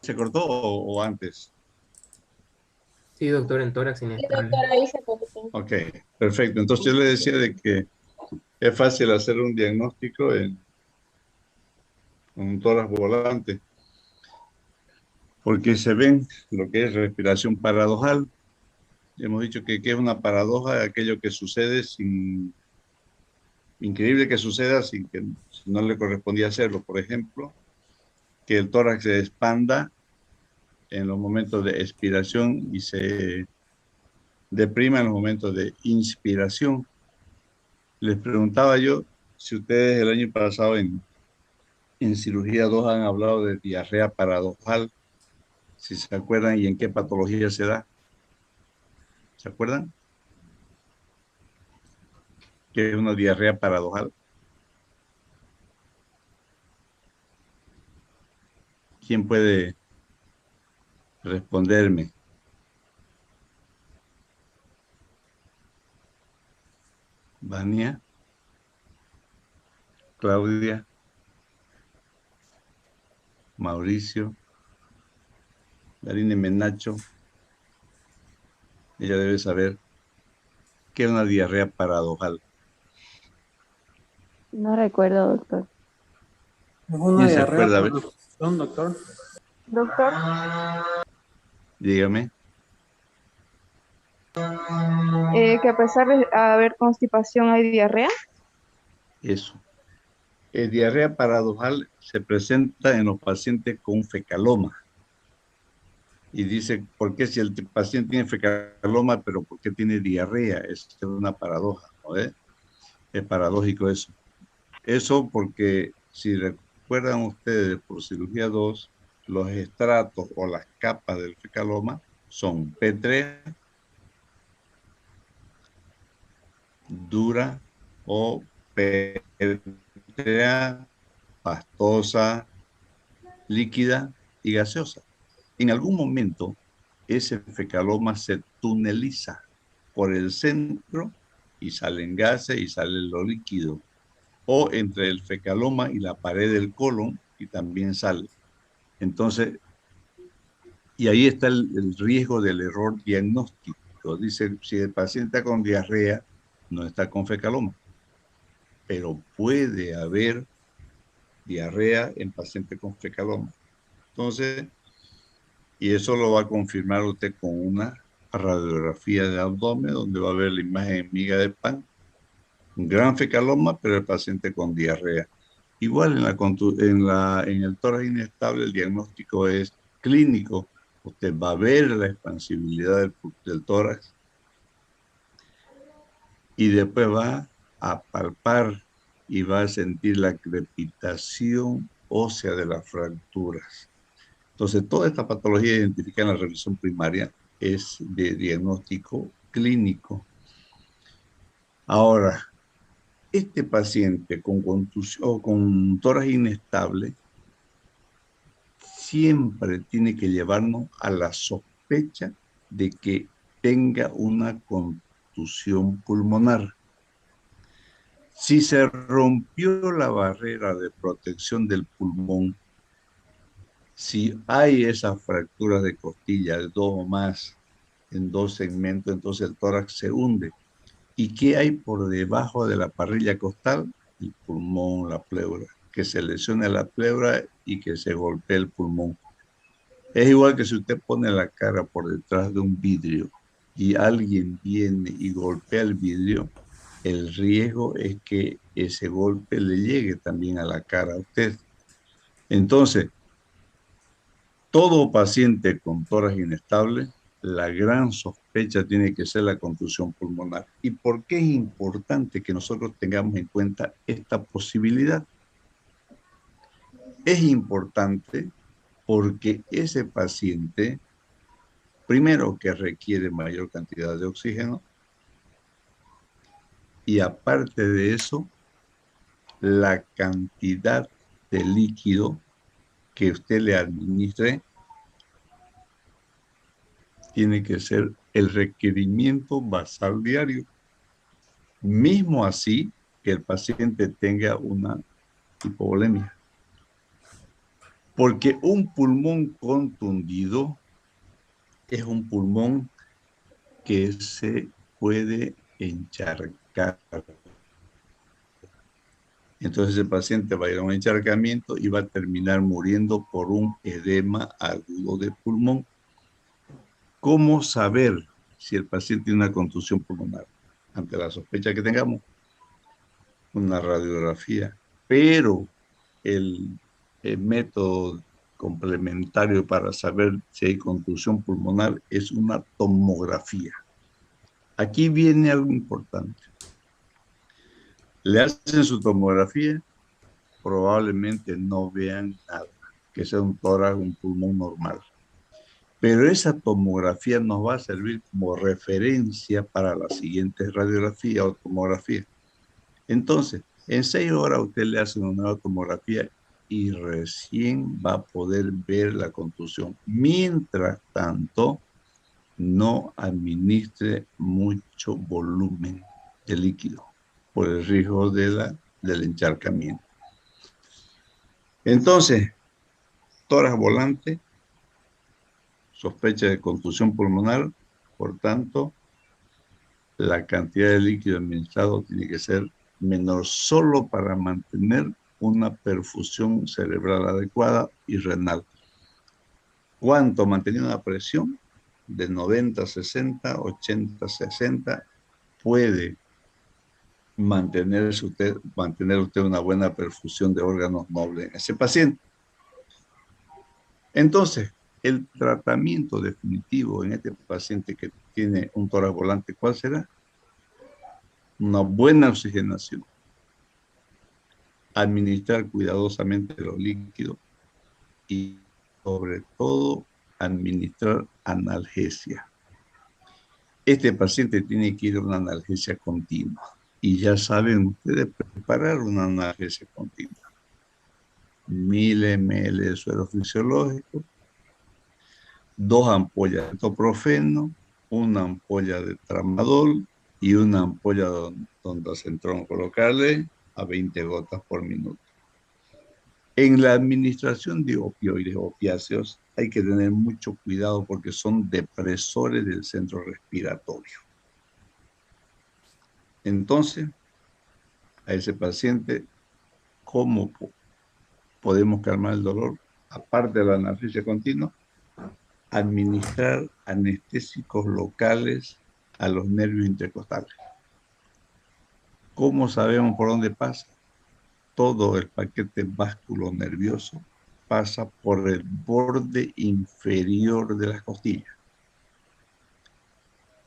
se cortó o antes? Sí, doctor, en tórax Sí, inestable. doctora, ahí se cortó. Ok, perfecto. Entonces yo le decía de que es fácil hacer un diagnóstico en un tórax volante, porque se ven lo que es respiración paradojal. Hemos dicho que es una paradoja, aquello que sucede sin, increíble que suceda sin que si no le correspondía hacerlo. Por ejemplo, que el tórax se expanda en los momentos de expiración y se deprima en los momentos de inspiración. Les preguntaba yo si ustedes el año pasado en cirugía 2 han hablado de diarrea paradojal, si se acuerdan, y en qué patología se da. ¿Se acuerdan? Que es una diarrea paradojal. ¿Quién puede responderme? Vania, Claudia, Mauricio, Darine Menacho. Ella debe saber qué es una diarrea paradojal. No recuerdo, doctor. Es una ¿Quién se diarrea acuerda? A por ver, defección, doctor. Doctor, dígame. que a pesar de haber constipación hay diarrea. Eso. Diarrea paradojal se presenta en los pacientes con fecaloma. Y dice, ¿por qué si el paciente tiene fecaloma, pero por qué tiene diarrea? Es una paradoja, ¿no ve? Es paradójico eso. Eso porque, si recuerdan ustedes por cirugía 2 los estratos o las capas del fecaloma son pétrea, dura o pétrea, pastosa, líquida y gaseosa. En algún momento, ese fecaloma se tuneliza por el centro y salen gases y sale lo líquido, o entre el fecaloma y la pared del colon y también sale. Entonces, y ahí está el riesgo del error diagnóstico. Dice, si el paciente está con diarrea, no está con fecaloma, pero puede haber diarrea en paciente con fecaloma. Entonces, y eso lo va a confirmar usted con una radiografía de abdomen donde va a ver la imagen en miga de pan, un gran fecaloma, pero el paciente con diarrea. Igual en el tórax inestable el diagnóstico es clínico. Usted va a ver la expansibilidad del tórax y después va a palpar y va a sentir la crepitación ósea de las fracturas. Entonces, toda esta patología identificada en la revisión primaria es de diagnóstico clínico. Ahora, este paciente con contusión o con tórax inestable siempre tiene que llevarnos a la sospecha de que tenga una contusión pulmonar. Si se rompió la barrera de protección del pulmón, si hay esas fracturas de costilla, de dos o más, en dos segmentos, entonces el tórax se hunde. ¿Y qué hay por debajo de la parrilla costal? El pulmón, la pleura. Que se lesione la pleura y que se golpee el pulmón. Es igual que si usted pone la cara por detrás de un vidrio y alguien viene y golpea el vidrio, el riesgo es que ese golpe le llegue también a la cara a usted. Entonces, todo paciente con tórax inestable, la gran sospecha tiene que ser la contusión pulmonar. ¿Y por qué es importante que nosotros tengamos en cuenta esta posibilidad? Es importante porque ese paciente, primero que requiere mayor cantidad de oxígeno y aparte de eso, la cantidad de líquido que usted le administre tiene que ser el requerimiento basal diario. Mismo así que el paciente tenga una hipovolemia. Porque un pulmón contundido es un pulmón que se puede encharcar. Entonces el paciente va a ir a un encharcamiento y va a terminar muriendo por un edema agudo de pulmón. ¿Cómo saber si el paciente tiene una contusión pulmonar? Ante la sospecha que tengamos, una radiografía. Pero el método complementario para saber si hay contusión pulmonar es una tomografía. Aquí viene algo importante. Le hacen su tomografía, probablemente no vean nada, que sea un tórax, un pulmón normal. Pero esa tomografía nos va a servir como referencia para la siguiente radiografía o tomografía. Entonces, en 6 horas usted le hace una nueva tomografía y recién va a poder ver la contusión. Mientras tanto, no administre mucho volumen de líquido por el riesgo del encharcamiento. Entonces, tórax volante, sospecha de contusión pulmonar, por tanto, la cantidad de líquido administrado tiene que ser menor solo para mantener una perfusión cerebral adecuada y renal. ¿Cuánto? Manteniendo una presión de 90, 60, 80, 60, puede mantener usted una buena perfusión de órganos nobles en ese paciente. Entonces, el tratamiento definitivo en este paciente que tiene un tórax volante, ¿cuál será? Una buena oxigenación, administrar cuidadosamente los líquidos y sobre todo administrar analgesia. Este paciente tiene que ir a una analgesia continua y ya saben ustedes preparar una analgesia continua. 1000 ml de suero fisiológico, 2 ampollas de toprofeno, una ampolla de tramadol y una ampolla de ondansetron colocable a 20 gotas por minuto. En la administración de opioides, opiáceos, hay que tener mucho cuidado porque son depresores del centro respiratorio. Entonces, a ese paciente, ¿cómo podemos calmar el dolor? Aparte de la analgesia continua, administrar anestésicos locales a los nervios intercostales. ¿Cómo sabemos por dónde pasa? Todo el paquete vasculonervioso pasa por el borde inferior de las costillas.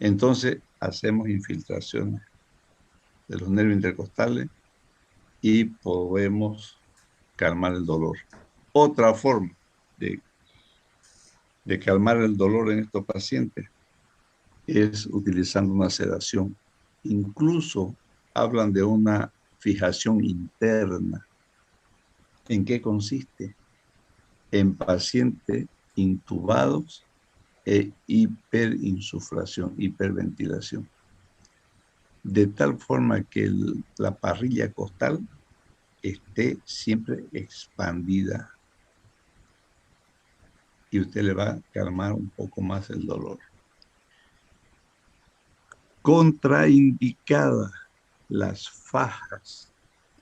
Entonces hacemos infiltraciones de los nervios intercostales y podemos calmar el dolor. Otra forma de calmar el dolor en estos pacientes es utilizando una sedación. Incluso hablan de una fijación interna. ¿En qué consiste? En pacientes intubados e hiperinsuflación, hiperventilación. De tal forma que la parrilla costal esté siempre expandida y usted le va a calmar un poco más el dolor. Contraindicadas las fajas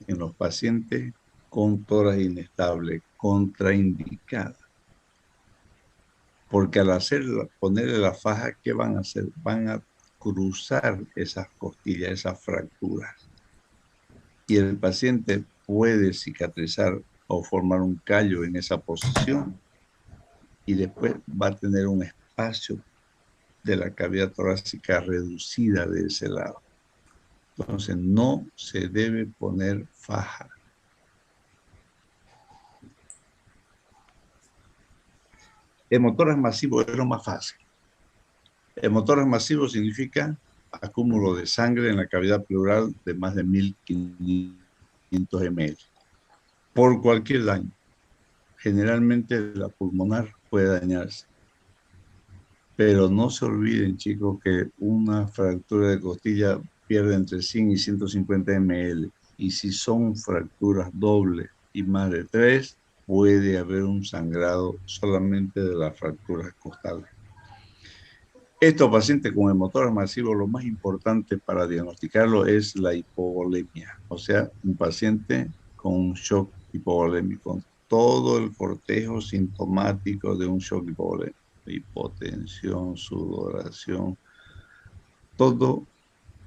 en los pacientes con tórax inestable, contraindicada. Porque al ponerle la faja, ¿qué van a hacer? Van a cruzar esas costillas, esas fracturas. Y el paciente puede cicatrizar o formar un callo en esa posición y después va a tener un espacio de la cavidad torácica reducida de ese lado. Entonces no se debe poner faja. Hemotórax masivo es lo más fácil. Hemotórax masivo significa acúmulo de sangre en la cavidad pleural de más de 1500 ml por cualquier daño. Generalmente la pulmonar puede dañarse. Pero no se olviden, chicos, que una fractura de costilla pierde entre 100 y 150 ml. Y si son fracturas dobles y más de 3, puede haber un sangrado solamente de las fracturas costales. Estos pacientes con hemotoras masivos, lo más importante para diagnosticarlo es la hipovolemia, o sea, un paciente con un shock hipovolémico, todo el cortejo sintomático de un shock hipovolémico, hipotensión, sudoración, todo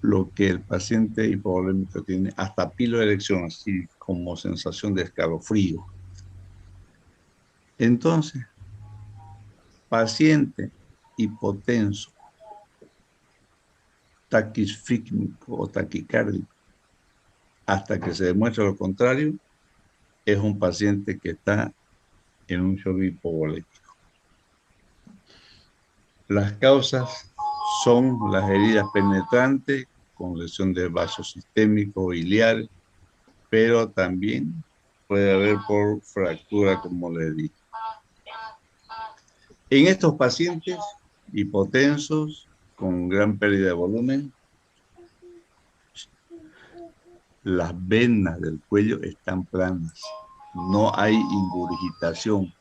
lo que el paciente hipovolémico tiene, hasta piloerección, así como sensación de escalofrío. Entonces, paciente hipotenso, taquifícnico o taquicárdico, hasta que se demuestre lo contrario, es un paciente que está en un shock hipovolémico. Las causas son las heridas penetrantes con lesión de vaso sistémico biliar, pero también puede haber por fractura, como les dije. En estos pacientes hipotensos con gran pérdida de volumen, las venas del cuello están planas, no hay ingurgitación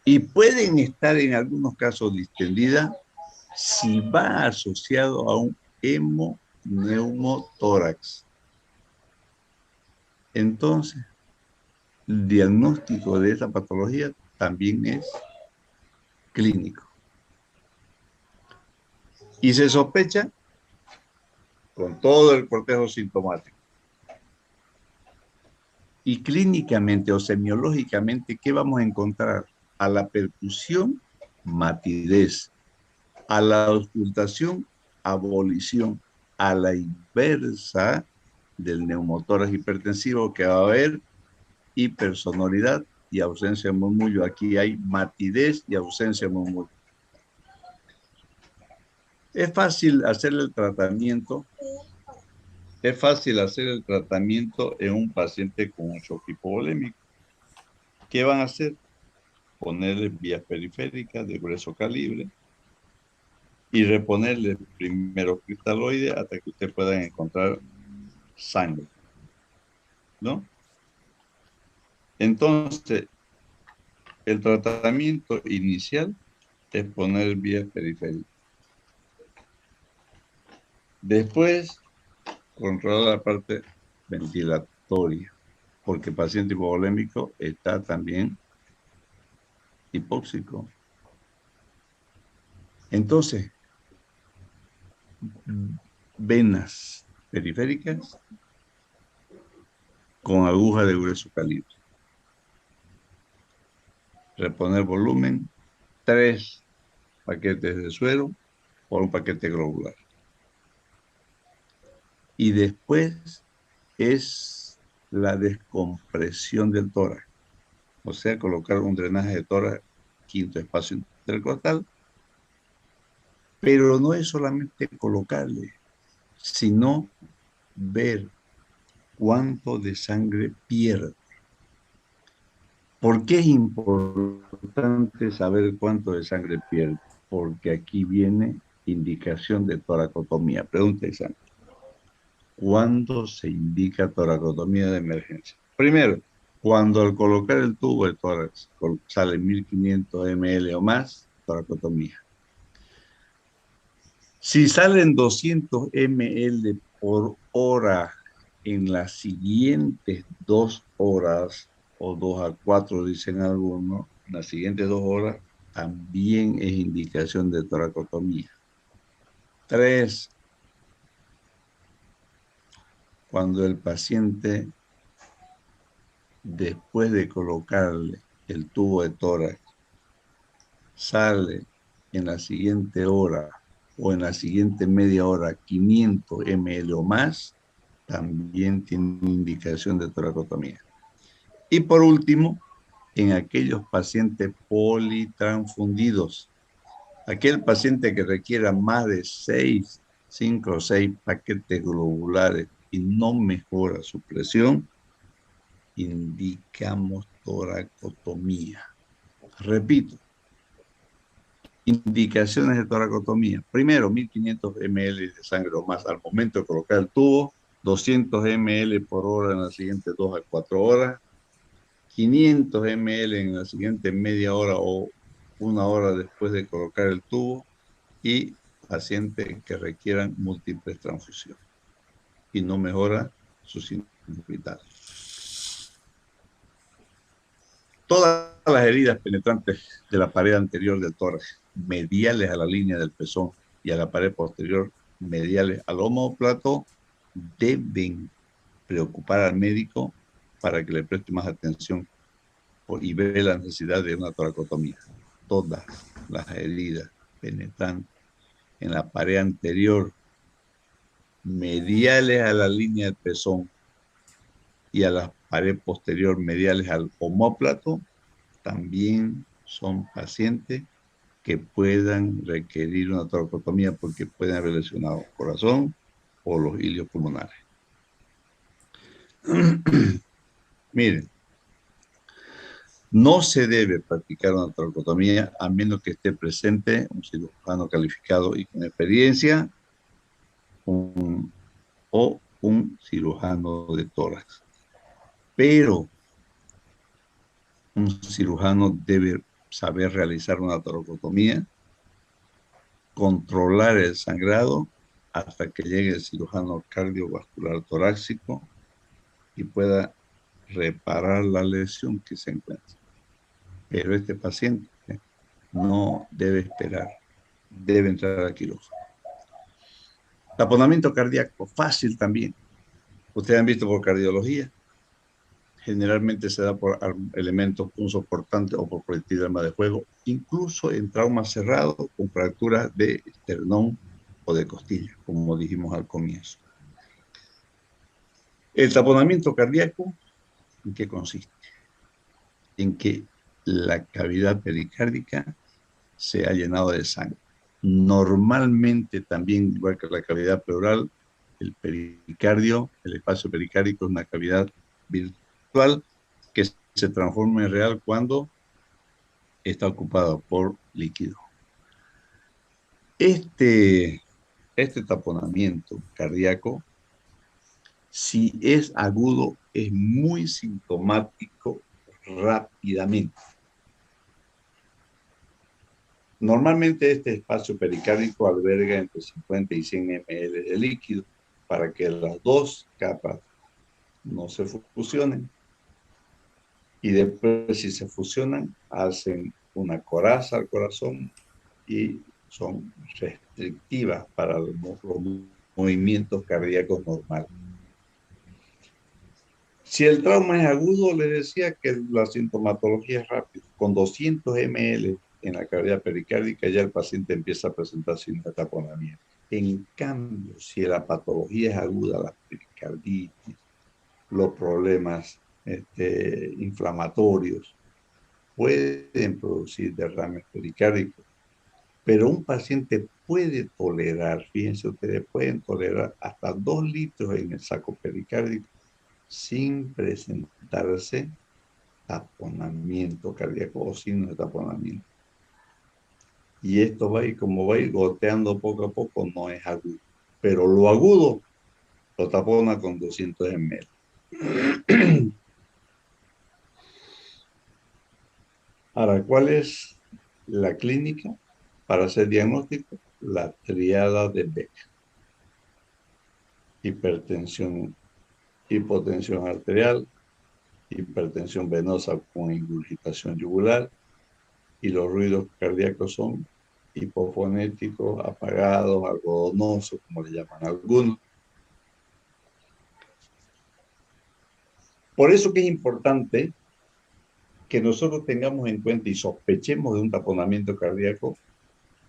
y pueden estar en algunos casos distendidas si va asociado a un hemoneumotórax. Entonces, el diagnóstico de esta patología también es clínico. Y se sospecha con todo el cortejo sintomático. Y clínicamente o semiológicamente, ¿qué vamos a encontrar? A la percusión, matidez. A la auscultación, abolición. A la inversa del neumotórax hipertensivo, que va a haber hipersonoridad y ausencia de murmullo. Aquí hay matidez y ausencia de murmullo. Es fácil hacer el tratamiento. Es fácil hacer el tratamiento en un paciente con un shock hipovolémico. ¿Qué van a hacer? Ponerle vías periféricas de grueso calibre y reponerle primero cristaloide hasta que usted pueda encontrar sangre, ¿no? Entonces, el tratamiento inicial es poner vías periféricas. Después, controlar la parte ventilatoria, porque el paciente hipovolémico está también hipóxico. Entonces, venas periféricas con aguja de grueso calibre. Reponer volumen, 3 paquetes de suero por un paquete globular. Y después es la descompresión del tórax, o sea, colocar un drenaje de tórax, quinto espacio intercostal, pero no es solamente colocarle, sino ver cuánto de sangre pierde. ¿Por qué es importante saber cuánto de sangre pierde? Porque aquí viene indicación de toracotomía. Pregunta examen. ¿Cuándo se indica toracotomía de emergencia? Primero, cuando al colocar el tubo de tórax sale 1500 ml o más, toracotomía. Si salen 200 ml por hora en las siguientes 2 horas, o 2 a 4 dicen algunos, en las siguientes 2 horas, también es indicación de toracotomía. 3, cuando el paciente, después de colocarle el tubo de tórax, sale en la siguiente hora o en la siguiente media hora 500 ml o más, también tiene indicación de toracotomía. Y por último, en aquellos pacientes politransfundidos, aquel paciente que requiera más de 5 o 6 paquetes globulares y no mejora su presión, indicamos toracotomía. Repito, indicaciones de toracotomía. Primero, 1500 ml de sangre o más al momento de colocar el tubo, 200 ml por hora en las siguientes 2 a 4 horas. 500 ml en la siguiente media hora o una hora después de colocar el tubo, y pacientes que requieran múltiples transfusiones y no mejora su signos vitales. Todas las heridas penetrantes de la pared anterior del tórax, mediales a la línea del pezón y a la pared posterior, mediales al omóplato, deben preocupar al médico para que le preste más atención y ve la necesidad de una toracotomía. Todas las heridas penetrantes en la pared anterior, mediales a la línea del pezón y a la pared posterior, mediales al omóplato, también son pacientes que puedan requerir una toracotomía porque pueden haber lesionado el corazón o los ilios pulmonares. Miren, no se debe practicar una toracotomía a menos que esté presente un cirujano calificado y con experiencia o un cirujano de tórax. Pero un cirujano debe saber realizar una toracotomía, controlar el sangrado hasta que llegue el cirujano cardiovascular torácico y pueda reparar la lesión que se encuentra. Pero este paciente no debe esperar, debe entrar al quirófano. Taponamiento cardíaco, fácil también. Ustedes han visto por cardiología. Generalmente se da por elementos punzocortantes o por proyectil de arma de fuego, incluso en traumas cerrados con fracturas de esternón o de costilla, como dijimos al comienzo. El taponamiento cardíaco, ¿en qué consiste? En que la cavidad pericárdica se ha llenado de sangre. Normalmente también, igual que la cavidad pleural, el pericardio, el espacio pericárdico es una cavidad virtual que se transforma en real cuando está ocupado por líquido. Este taponamiento cardíaco, si es agudo, es muy sintomático rápidamente. Normalmente este espacio pericárdico alberga entre 50 y 100 ml de líquido para que las dos capas no se fusionen. Y después, si se fusionan, hacen una coraza al corazón y son restrictivas para los movimientos cardíacos normales. Si el trauma es agudo, les decía que la sintomatología es rápida. Con 200 ml en la cavidad pericárdica ya el paciente empieza a presentar signos de taponamiento. En cambio, si la patología es aguda, la pericarditis, los problemas inflamatorios, pueden producir derrames pericárdicos, pero un paciente puede tolerar, fíjense ustedes, pueden tolerar hasta 2 litros en el saco pericárdico sin presentarse taponamiento cardíaco o signos de taponamiento. Y esto va a ir, como va a ir goteando poco a poco, no es agudo. Pero lo agudo lo tapona con 200 ml. Ahora, ¿cuál es la clínica para hacer diagnóstico? La triada de Beck. Hipertensión, hipotensión arterial, hipertensión venosa con ingurgitación yugular, y los ruidos cardíacos son hipofonéticos, apagados, algodonosos, como le llaman algunos. Por eso que es importante que nosotros tengamos en cuenta y sospechemos de un taponamiento cardíaco,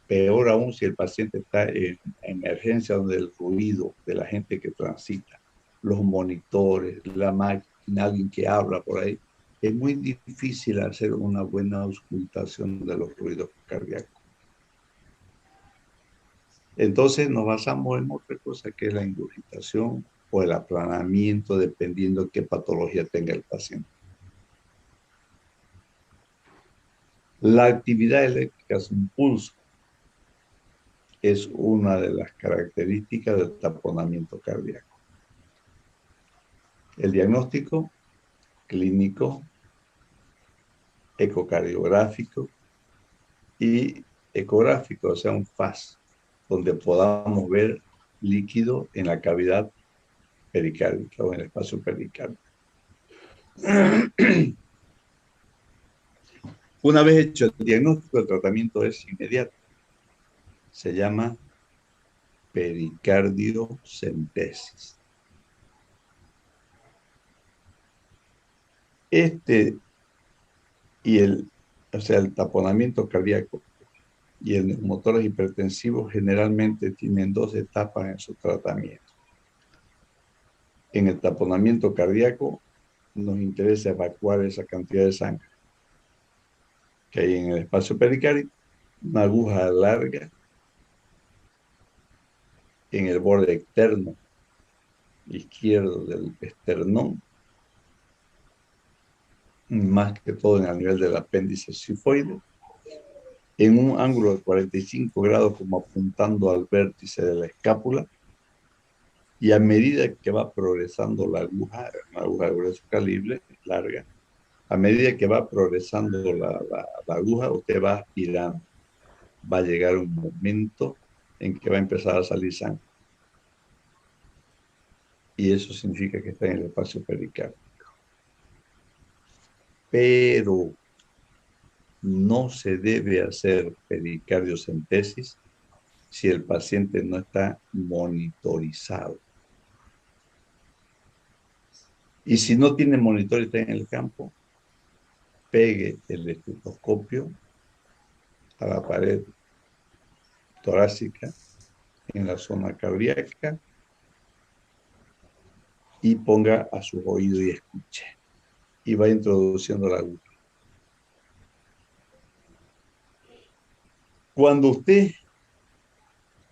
peor aún si el paciente está en emergencia donde el ruido de la gente que transita, los monitores, la máquina, alguien que habla por ahí, es muy difícil hacer una buena auscultación de los ruidos cardíacos. Entonces nos basamos en otra cosa que es la ingurgitación o el aplanamiento, dependiendo de qué patología tenga el paciente. La actividad eléctrica sin pulso es una de las características del taponamiento cardíaco. El diagnóstico clínico ecocardiográfico y ecográfico, o sea, un FAS, donde podamos ver líquido en la cavidad pericárdica o en el espacio pericárdico. Una vez hecho el diagnóstico, el tratamiento es inmediato. Se llama pericardiocentesis. El taponamiento cardíaco y el neumotórrax hipertensivo generalmente tienen dos etapas en su tratamiento. En el taponamiento cardíaco nos interesa evacuar esa cantidad de sangre que hay en el espacio pericárdico, una aguja larga en el borde externo izquierdo del esternón, más que todo en el nivel del apéndice sifoide, en un ángulo de 45 grados como apuntando al vértice de la escápula, y a medida que va progresando la aguja, una aguja de grueso calibre, larga, a medida que va progresando la aguja, usted va aspirando. Va a llegar un momento en que va a empezar a salir sangre. Y eso significa que está en el espacio pericárdico. Pero no se debe hacer pericardiocentesis si el paciente no está monitorizado. Y si no tiene monitor y está en el campo, pegue el estetoscopio a la pared torácica en la zona cardíaca y ponga a su oído y escuche. Y va introduciendo la aguja. Cuando usted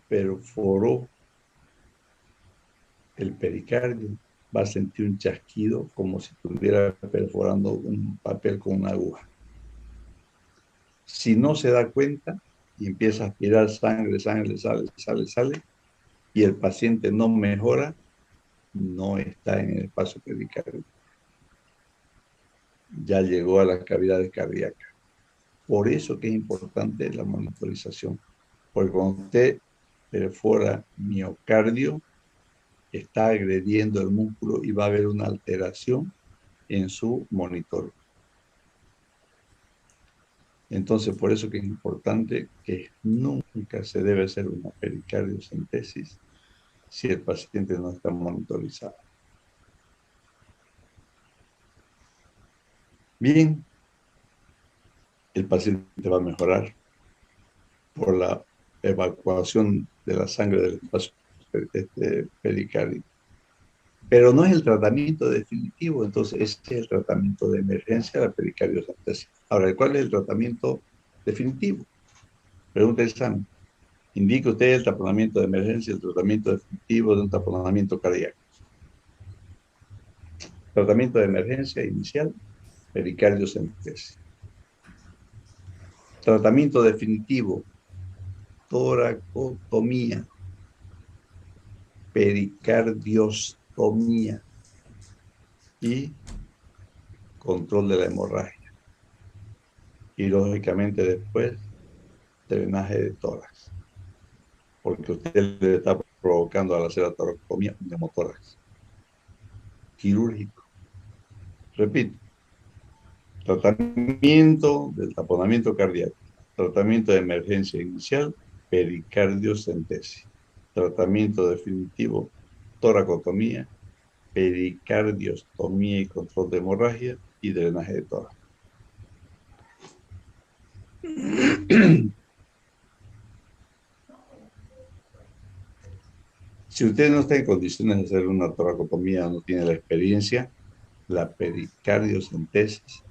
perforó el pericardio, va a sentir un chasquido como si estuviera perforando un papel con una aguja. Si no se da cuenta y empieza a aspirar sangre, sale, y el paciente no mejora, no está en el espacio pericárdico. Ya llegó a las cavidades cardíacas. Por eso que es importante la monitorización. Porque cuando usted perfora miocardio, está agrediendo el músculo y va a haber una alteración en su monitor. Entonces, por eso que es importante que nunca se debe hacer una pericardiocentesis si el paciente no está monitorizado. Bien, el paciente va a mejorar por la evacuación de la sangre del espacio pericárdico. Pero no es el tratamiento definitivo, entonces ese es el tratamiento de emergencia de la pericardiocentesis. Ahora, ¿cuál es el tratamiento definitivo? Pregunta el examen. Indique usted el taponamiento de emergencia, el tratamiento definitivo de un taponamiento cardíaco. Tratamiento de emergencia inicial, pericardiocentesis. Tratamiento definitivo, toracotomía, pericardiostomía y control de la hemorragia. Y lógicamente después, drenaje de tórax. Porque usted le está provocando al hacer la toracotomía un hemotórax quirúrgico. Repito, tratamiento del taponamiento cardíaco, tratamiento de emergencia inicial, pericardiocentesis, tratamiento definitivo, toracotomía, pericardiostomía y control de hemorragia y drenaje de tórax. Si usted no está en condiciones de hacer una toracotomía, no tiene la experiencia, la pericardiocentesis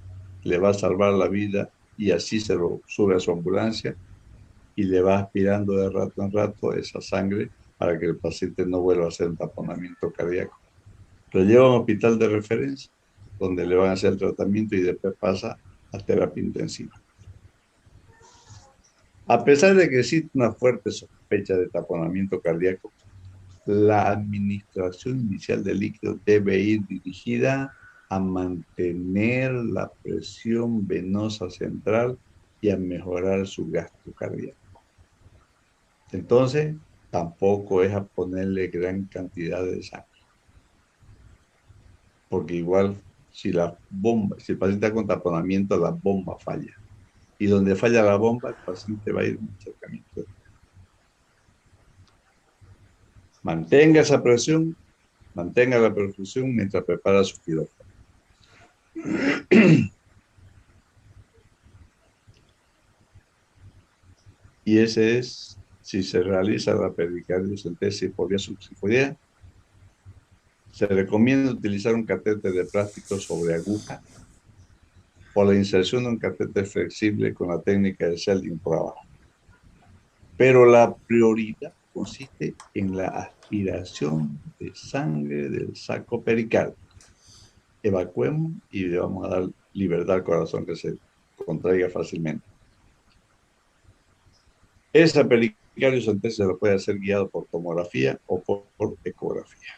le va a salvar la vida y así se lo sube a su ambulancia y le va aspirando de rato en rato esa sangre para que el paciente no vuelva a hacer un taponamiento cardíaco. Lo lleva a un hospital de referencia donde le van a hacer el tratamiento y después pasa a terapia intensiva. A pesar de que existe una fuerte sospecha de taponamiento cardíaco, la administración inicial del líquido debe ir dirigida a mantener la presión venosa central y a mejorar su gasto cardíaco. Entonces, tampoco es a ponerle gran cantidad de sangre, porque igual si la bomba, si el paciente está con taponamiento, la bomba falla. Y donde falla la bomba, el paciente va a ir a un acercamiento. Mantenga esa presión, mantenga la perfusión mientras prepara su quirófano. Y ese es, si se realiza la pericardiocentesis por vía subsifoidea, se recomienda utilizar un catéter de plástico sobre aguja o la inserción de un catéter flexible con la técnica de Selling por abajo. Pero la prioridad consiste en la aspiración de sangre del saco pericárdico. Evacuemos y le vamos a dar libertad al corazón que se contraiga fácilmente. Esa pericardiocentesis se lo puede hacer guiado por tomografía o por ecografía.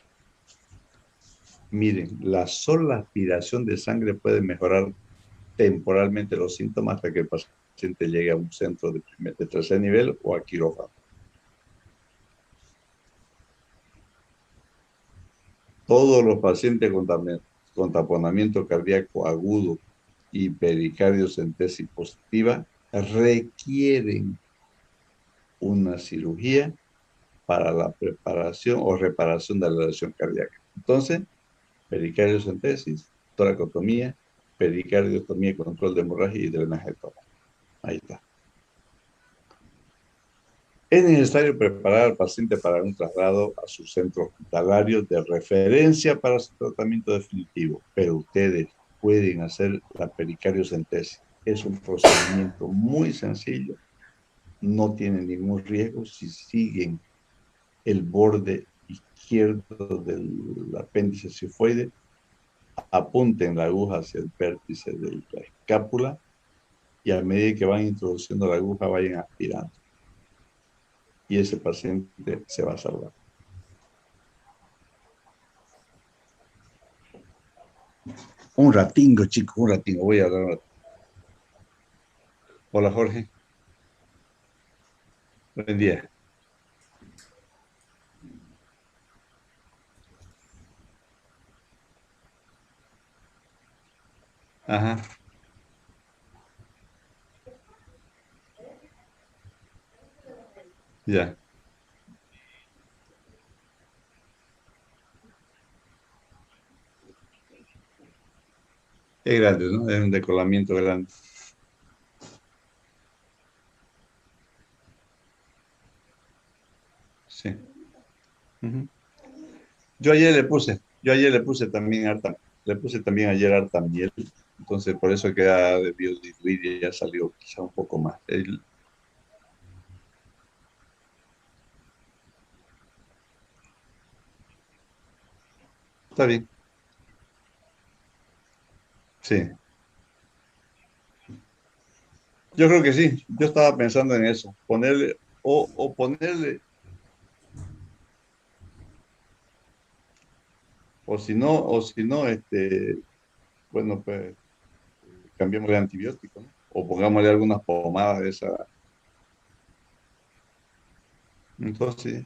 Miren, la sola aspiración de sangre puede mejorar temporalmente los síntomas hasta que el paciente llegue a un centro de tercer nivel o a quirófano. Todos los pacientes con taponamiento cardíaco agudo y pericardiocentesis positiva requieren una cirugía para la preparación o reparación de la lesión cardíaca. Entonces, pericardiocentesis, toracotomía, pericardiotomía y control de hemorragia y drenaje de tórax. Ahí está. Es necesario preparar al paciente para un traslado a su centro hospitalario de referencia para su tratamiento definitivo, pero ustedes pueden hacer la pericardiocentesis. Es un procedimiento muy sencillo, no tiene ningún riesgo si siguen el borde izquierdo del apéndice cifoide, apunten la aguja hacia el vértice de la escápula y a medida que van introduciendo la aguja vayan aspirando. Y ese paciente se va a salvar. Un ratingo, chicos, un ratingo. Voy a hablar un ratingo. Hola, Jorge. Buen día. Ajá. Ya. Es grande, ¿no? Es un decolamiento grande. Sí. Ujú. Yo ayer le puse también le puse también ayer harta miel, entonces por eso que ha debido diluir y ya salió quizá un poco más. Está bien, sí. Yo creo que sí, yo estaba pensando en eso, ponerle, o ponerle, o si no, bueno, pues cambiemos de antibiótico, ¿no? O pongámosle algunas pomadas de esa. Entonces,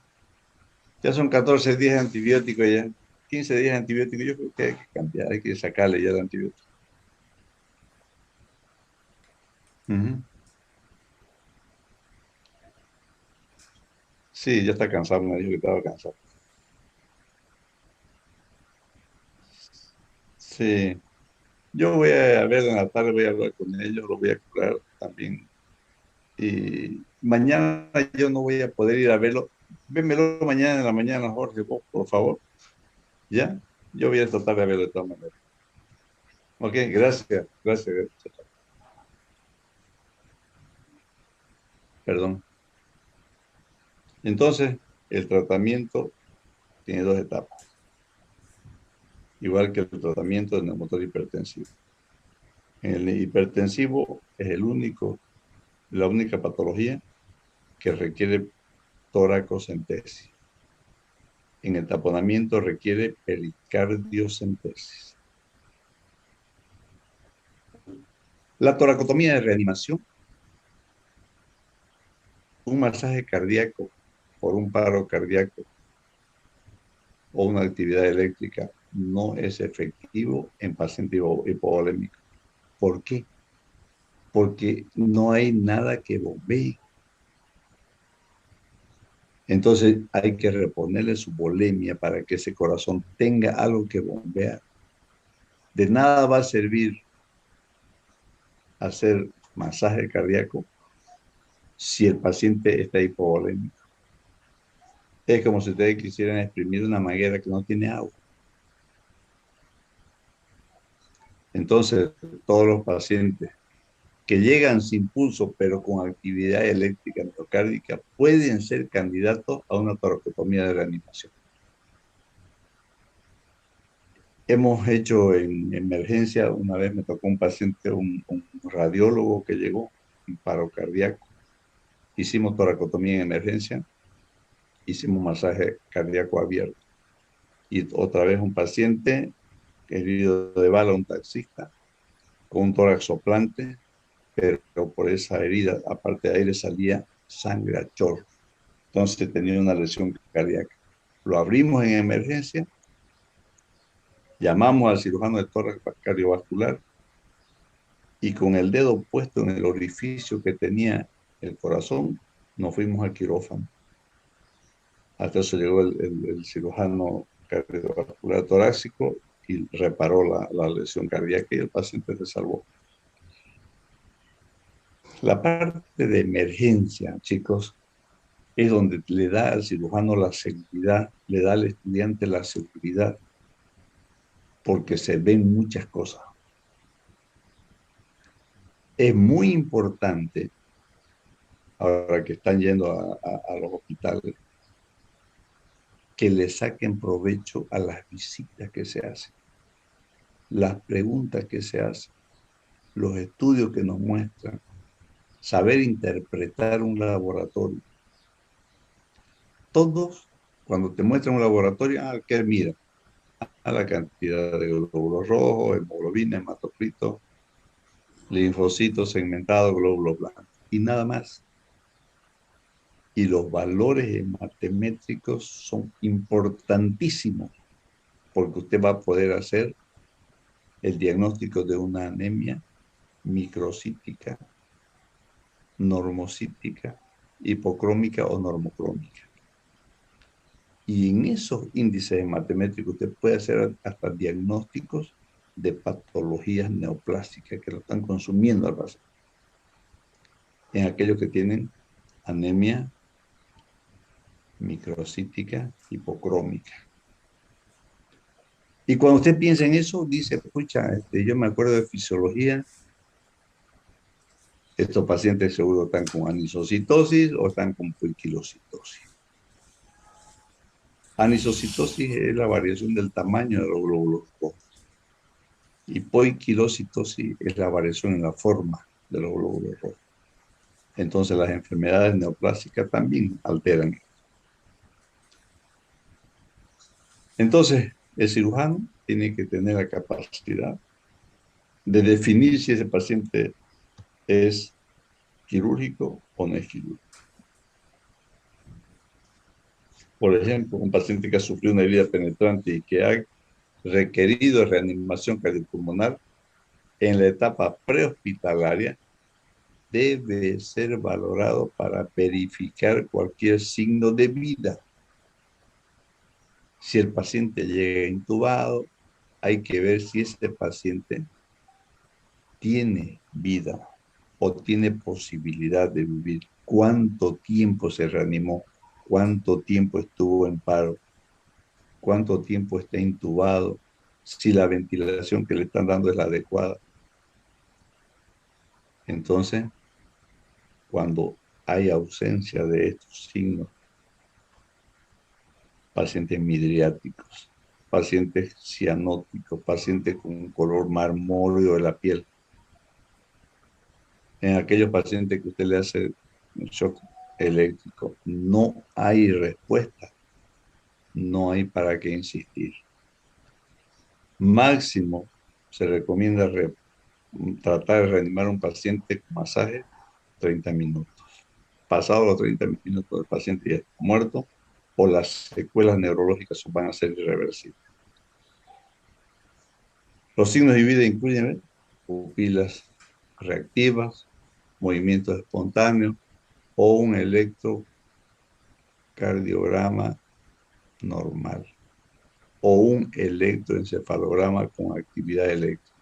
ya son 14 días de antibiótico ya, 15 días de antibiótico, yo creo que hay que cambiar, hay que sacarle ya el antibiótico. Ujú. Sí, ya está cansado, me dijo que estaba cansado. Sí, yo voy a ver en la tarde, voy a hablar con ellos, lo voy a curar también. Y mañana yo no voy a poder ir a verlo. Vémelo mañana en la mañana, Jorge, vos, por favor. ¿Ya? Yo voy a tratar de verlo de todas maneras. Ok, gracias, gracias, gracias. Perdón. Entonces, el tratamiento tiene dos etapas, igual que el tratamiento del neumotor hipertensivo. En el hipertensivo es la única patología que requiere toracocentesis. En el taponamiento requiere pericardiocentesis. La toracotomía de reanimación, un masaje cardíaco por un paro cardíaco o una actividad eléctrica no es efectivo en pacientes hipovolémicos. ¿Por qué? Porque no hay nada que bombee. Entonces hay que reponerle su volemia para que ese corazón tenga algo que bombear. De nada va a servir hacer masaje cardíaco si el paciente está hipovolémico. Es como si ustedes quisieran exprimir una manguera que no tiene agua. Entonces, todos los pacientes que llegan sin pulso, pero con actividad eléctrica miocárdica, pueden ser candidatos a una toracotomía de reanimación. Hemos hecho en emergencia, una vez me tocó un paciente, un radiólogo que llegó, un paro cardíaco. Hicimos toracotomía en emergencia, hicimos masaje cardíaco abierto. Y otra vez un paciente herido de bala, un taxista, con un tórax soplante, pero por esa herida, aparte de aire, salía sangre a chorro. Entonces tenía una lesión cardíaca. Lo abrimos en emergencia, llamamos al cirujano de tórax cardiovascular y con el dedo puesto en el orificio que tenía el corazón, nos fuimos al quirófano. Hasta eso llegó el cirujano cardiovascular torácico y reparó la lesión cardíaca y el paciente se salvó. La parte de emergencia, chicos, es donde le da al cirujano la seguridad, le da al estudiante la seguridad, porque se ven muchas cosas. Es muy importante, ahora que están yendo a los hospitales, que le saquen provecho a las visitas que se hacen, las preguntas que se hacen, los estudios que nos muestran, saber interpretar un laboratorio. Todos, cuando te muestran un laboratorio, ¿qué mira? A la cantidad de glóbulos rojos, hemoglobina, hematocrito, linfocitos segmentados, glóbulos blancos, y nada más. Y los valores hematométricos son importantísimos, porque usted va a poder hacer el diagnóstico de una anemia microcítica, normocítica, hipocrómica o normocrómica. Y en esos índices hematométricos usted puede hacer hasta diagnósticos de patologías neoplásicas que lo están consumiendo al paciente. En aquellos que tienen anemia microcítica, hipocrómica. Y cuando usted piensa en eso, dice, pucha, yo me acuerdo de fisiología, estos pacientes seguro están con anisocitosis o están con poiquilocitosis. Anisocitosis es la variación del tamaño de los glóbulos rojos. Y poiquilocitosis es la variación en la forma de los glóbulos rojos. Entonces las enfermedades neoplásicas también alteran. Entonces el cirujano tiene que tener la capacidad de definir si ese paciente es quirúrgico o no es quirúrgico. Por ejemplo, un paciente que ha sufrido una herida penetrante y que ha requerido reanimación cardiopulmonar en la etapa prehospitalaria debe ser valorado para verificar cualquier signo de vida. Si el paciente llega intubado, hay que ver si ese paciente tiene vida o tiene posibilidad de vivir. ¿Cuánto tiempo se reanimó? ¿Cuánto tiempo estuvo en paro? ¿Cuánto tiempo está intubado? Si la ventilación que le están dando es la adecuada. Entonces, cuando hay ausencia de estos signos, pacientes midriáticos, pacientes cianóticos, pacientes con un color marmóreo de la piel, en aquellos pacientes que usted le hace un shock eléctrico, no hay respuesta, no hay para qué insistir. Máximo se recomienda tratar de reanimar a un paciente con masaje 30 minutos. Pasado los 30 minutos, el paciente ya está muerto o las secuelas neurológicas van a ser irreversibles. Los signos de vida incluyen pupilas reactivas, movimientos espontáneos o un electrocardiograma normal o un electroencefalograma con actividad eléctrica.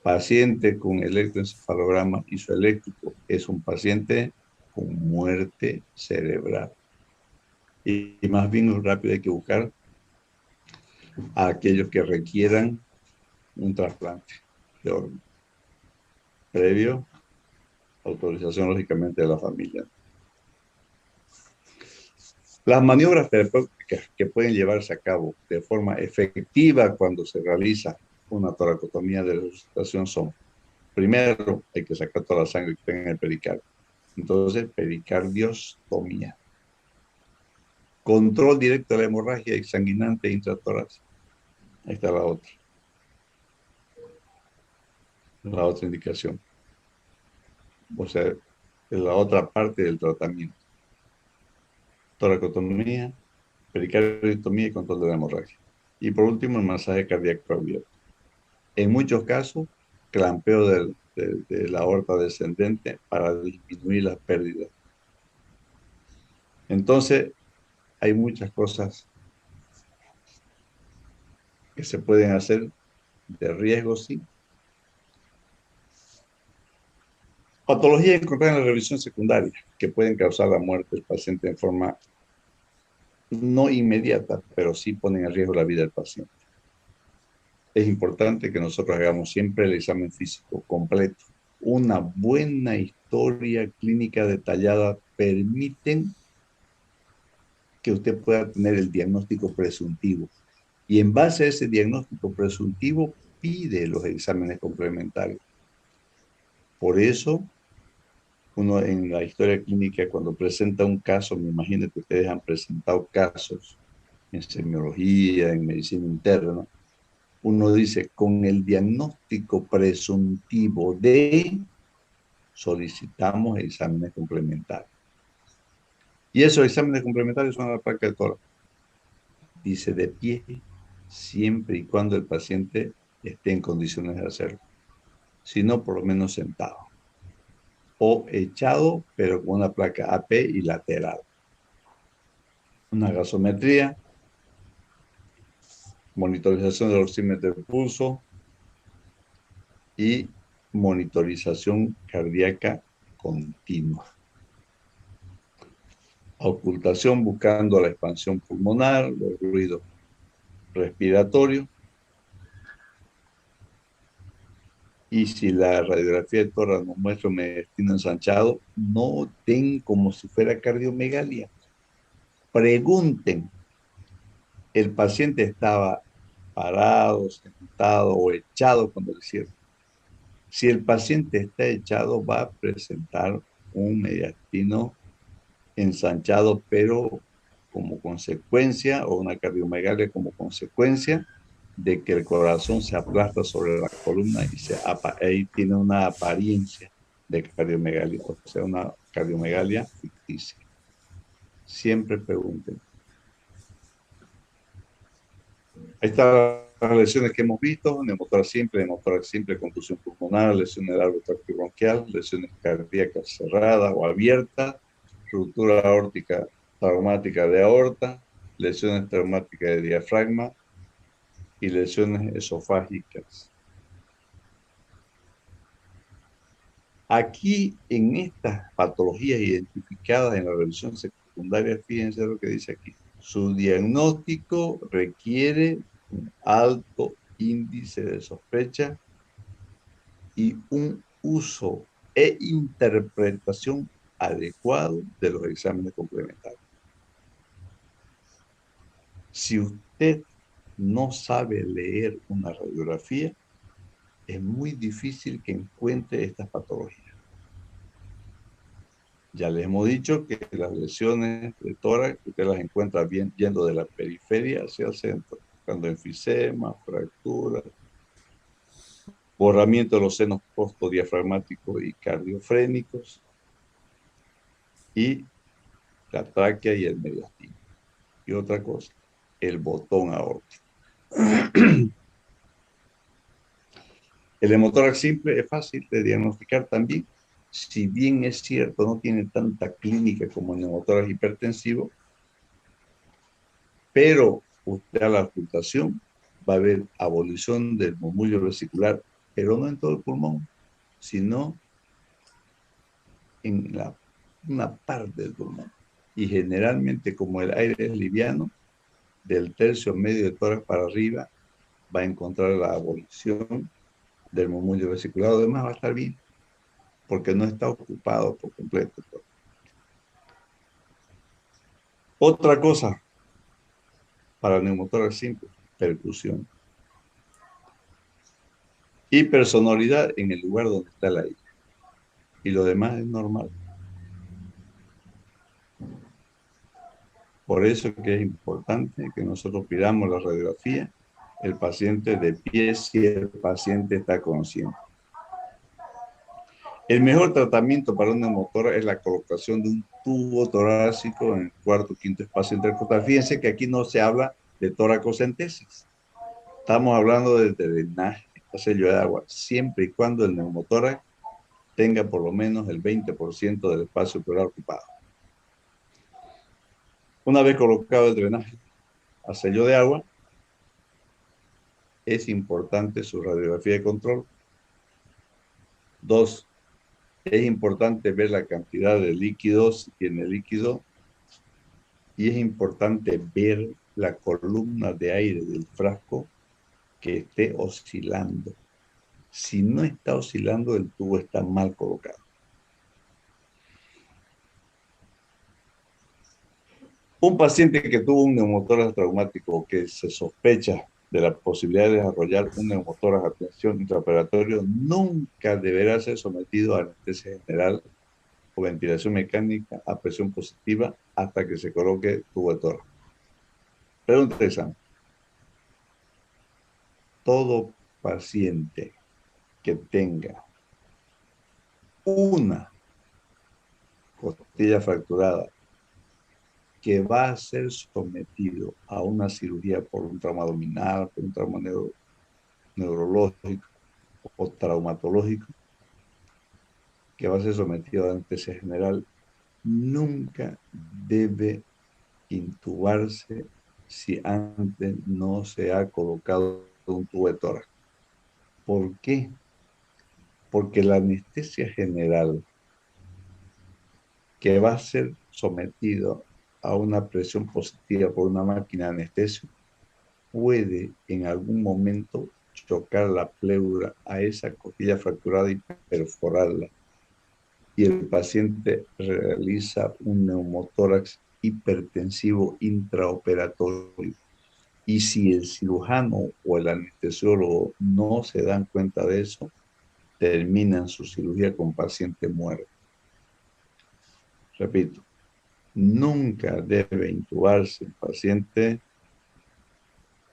Paciente con electroencefalograma isoeléctrico es un paciente con muerte cerebral. Y más bien rápido hay que buscar a aquellos que requieran un trasplante de órgano, previo autorización lógicamente de la familia. Las maniobras terapéuticas que pueden llevarse a cabo de forma efectiva cuando se realiza una toracotomía de resucitación son: primero, hay que sacar toda la sangre que tenga en el pericardio. Entonces, pericardiostomía. Control directo de la hemorragia exsanguinante intratorácica. Ahí está la otra indicación. O sea, es la otra parte del tratamiento. Toracotomía, pericardiotomía y control de la hemorragia. Y por último, el masaje cardíaco abierto. En muchos casos, clampeo de la aorta descendente para disminuir las pérdidas. Entonces, hay muchas cosas que se pueden hacer de riesgo, sí. Patologías encontradas en la revisión secundaria que pueden causar la muerte del paciente en forma no inmediata, pero sí ponen en riesgo la vida del paciente. Es importante que nosotros hagamos siempre el examen físico completo. Una buena historia clínica detallada permiten que usted pueda tener el diagnóstico presuntivo. Y en base a ese diagnóstico presuntivo, pide los exámenes complementarios. Por eso, uno en la historia clínica, cuando presenta un caso, me imagino que ustedes han presentado casos en semiología, en medicina interna, uno dice, con el diagnóstico presuntivo de, solicitamos exámenes complementarios. Y esos exámenes complementarios son la placa de tórax. Dice de pie, siempre y cuando el paciente esté en condiciones de hacerlo. Si no, por lo menos sentado. O echado, pero con una placa AP y lateral. Una gasometría, monitorización del oxímetro de pulso y monitorización cardíaca continua. Ocultación buscando la expansión pulmonar, los ruidos respiratorios. Y si la radiografía de tórax nos muestra un mediastino ensanchado, no den como si fuera cardiomegalia. Pregunten, ¿el paciente estaba parado, sentado o echado cuando lo hicieron? Si el paciente está echado, va a presentar un mediastino ensanchado, pero como consecuencia, o una cardiomegalia como consecuencia de que el corazón se aplasta sobre la columna y ahí tiene una apariencia de cardiomegalia, o sea, una cardiomegalia ficticia. Siempre pregunten. Ahí están las lesiones que hemos visto: neumotórax simple, contusión pulmonar, lesiones del árbol bronquial, lesiones cardíacas cerradas o abiertas, ruptura aórtica traumática de aorta, lesiones traumáticas de diafragma y lesiones esofágicas. Aquí, en estas patologías identificadas en la revisión secundaria, fíjense lo que dice aquí. Su diagnóstico requiere un alto índice de sospecha y un uso e interpretación adecuado de los exámenes complementarios. Si usted no sabe leer una radiografía, es muy difícil que encuentre estas patologías. Ya les hemos dicho que las lesiones de tórax usted las encuentra bien yendo de la periferia hacia el centro, buscando enfisema, fracturas, borramiento de los senos postodiafragmáticos y cardiofrénicos, y la tráquea y el mediastino. Y otra cosa, el botón aórtico. El hemotórax simple es fácil de diagnosticar también. Si bien es cierto, no tiene tanta clínica como el hemotórax hipertensivo, pero usted a la ocultación va a ver abolición del murmullo vesicular, pero no en todo el pulmón, sino en una parte del pulmón. Y generalmente, como el aire es liviano, del tercio medio de tórax para arriba, va a encontrar la abolición del murmullo vesicular. Además va a estar bien, porque no está ocupado por completo. Otra cosa para el neumotórax simple, percusión. Hipersonoridad en el lugar donde está el aire. Y lo demás es normal. Por eso que es importante que nosotros pidamos la radiografía, el paciente de pie si el paciente está consciente. El mejor tratamiento para un neumotórax es la colocación de un tubo torácico en el cuarto o quinto espacio intercostal. Fíjense que aquí no se habla de toracocentesis. Estamos hablando de drenaje a sello de agua, siempre y cuando el neumotórax tenga por lo menos el 20% del espacio pleural ocupado. Una vez colocado el drenaje a sello de agua, es importante su radiografía de control. 2, es importante ver la cantidad de líquidos si tiene líquido, y es importante ver la columna de aire del frasco que esté oscilando. Si no está oscilando, el tubo está mal colocado. Un paciente que tuvo un neumotórax traumático o que se sospecha de la posibilidad de desarrollar un neumotórax a tensión intraoperatorio nunca deberá ser sometido a anestesia general o ventilación mecánica a presión positiva hasta que se coloque tubo de tórax. Pregunta de examen. Todo paciente que tenga una costilla fracturada que va a ser sometido a una cirugía por un trauma abdominal, por un trauma neurológico o traumatológico, que va a ser sometido a anestesia general, nunca debe intubarse si antes no se ha colocado un tubo de tórax. ¿Por qué? Porque la anestesia general que va a ser sometido a una presión positiva por una máquina de anestesio puede en algún momento chocar la pleura a esa costilla fracturada y perforarla. Y el paciente realiza un neumotórax hipertensivo intraoperatorio. Y si el cirujano o el anestesiólogo no se dan cuenta de eso, terminan su cirugía con paciente muerto. Repito, nunca debe intubarse el paciente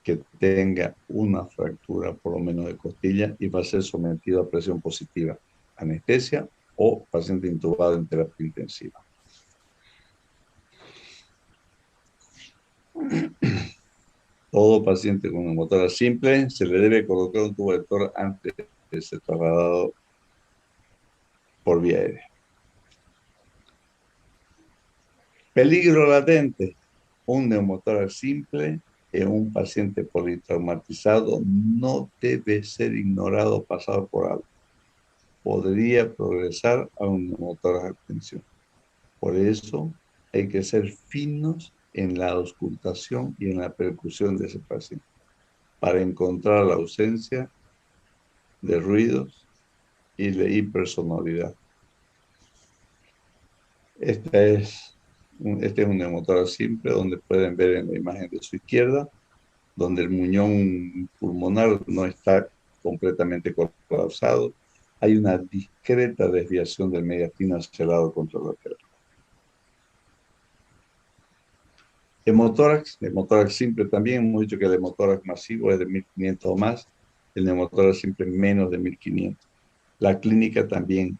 que tenga una fractura por lo menos de costilla y va a ser sometido a presión positiva, anestesia o paciente intubado en terapia intensiva. Todo paciente con neumotórax simple se le debe colocar un tubo de tórax antes de ser trasladado por vía aérea. Peligro latente. Un neumotórax simple en un paciente politraumatizado no debe ser ignorado o pasado por alto. Podría progresar a un neumotórax de tensión. Por eso hay que ser finos en la auscultación y en la percusión de ese paciente para encontrar la ausencia de ruidos y de hipersonoridad. Este es un neumotórax simple donde pueden ver en la imagen de su izquierda, donde el muñón pulmonar no está completamente colapsado. Hay una discreta desviación del mediastino hacia el lado contralateral. Hemotórax simple también, hemos dicho que el hemotórax masivo es de 1500 o más. el neumotórax siempre menos de 1500. La clínica también.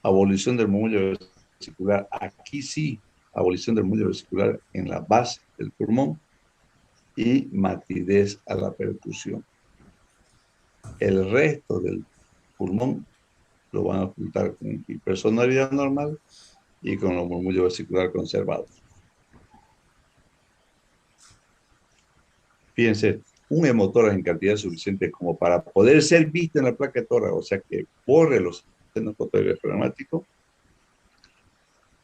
Abolición del murmullo vesicular. Aquí sí, abolición del murmullo vesicular en la base del pulmón y matidez a la percusión. El resto del pulmón lo van a ocultar con hipersonoridad normal y con los murmullos vesiculares conservados. Fíjense, un hemotórax en cantidad suficiente como para poder ser visto en la placa de tórax, o sea que borre los senos cotoidofragmáticos,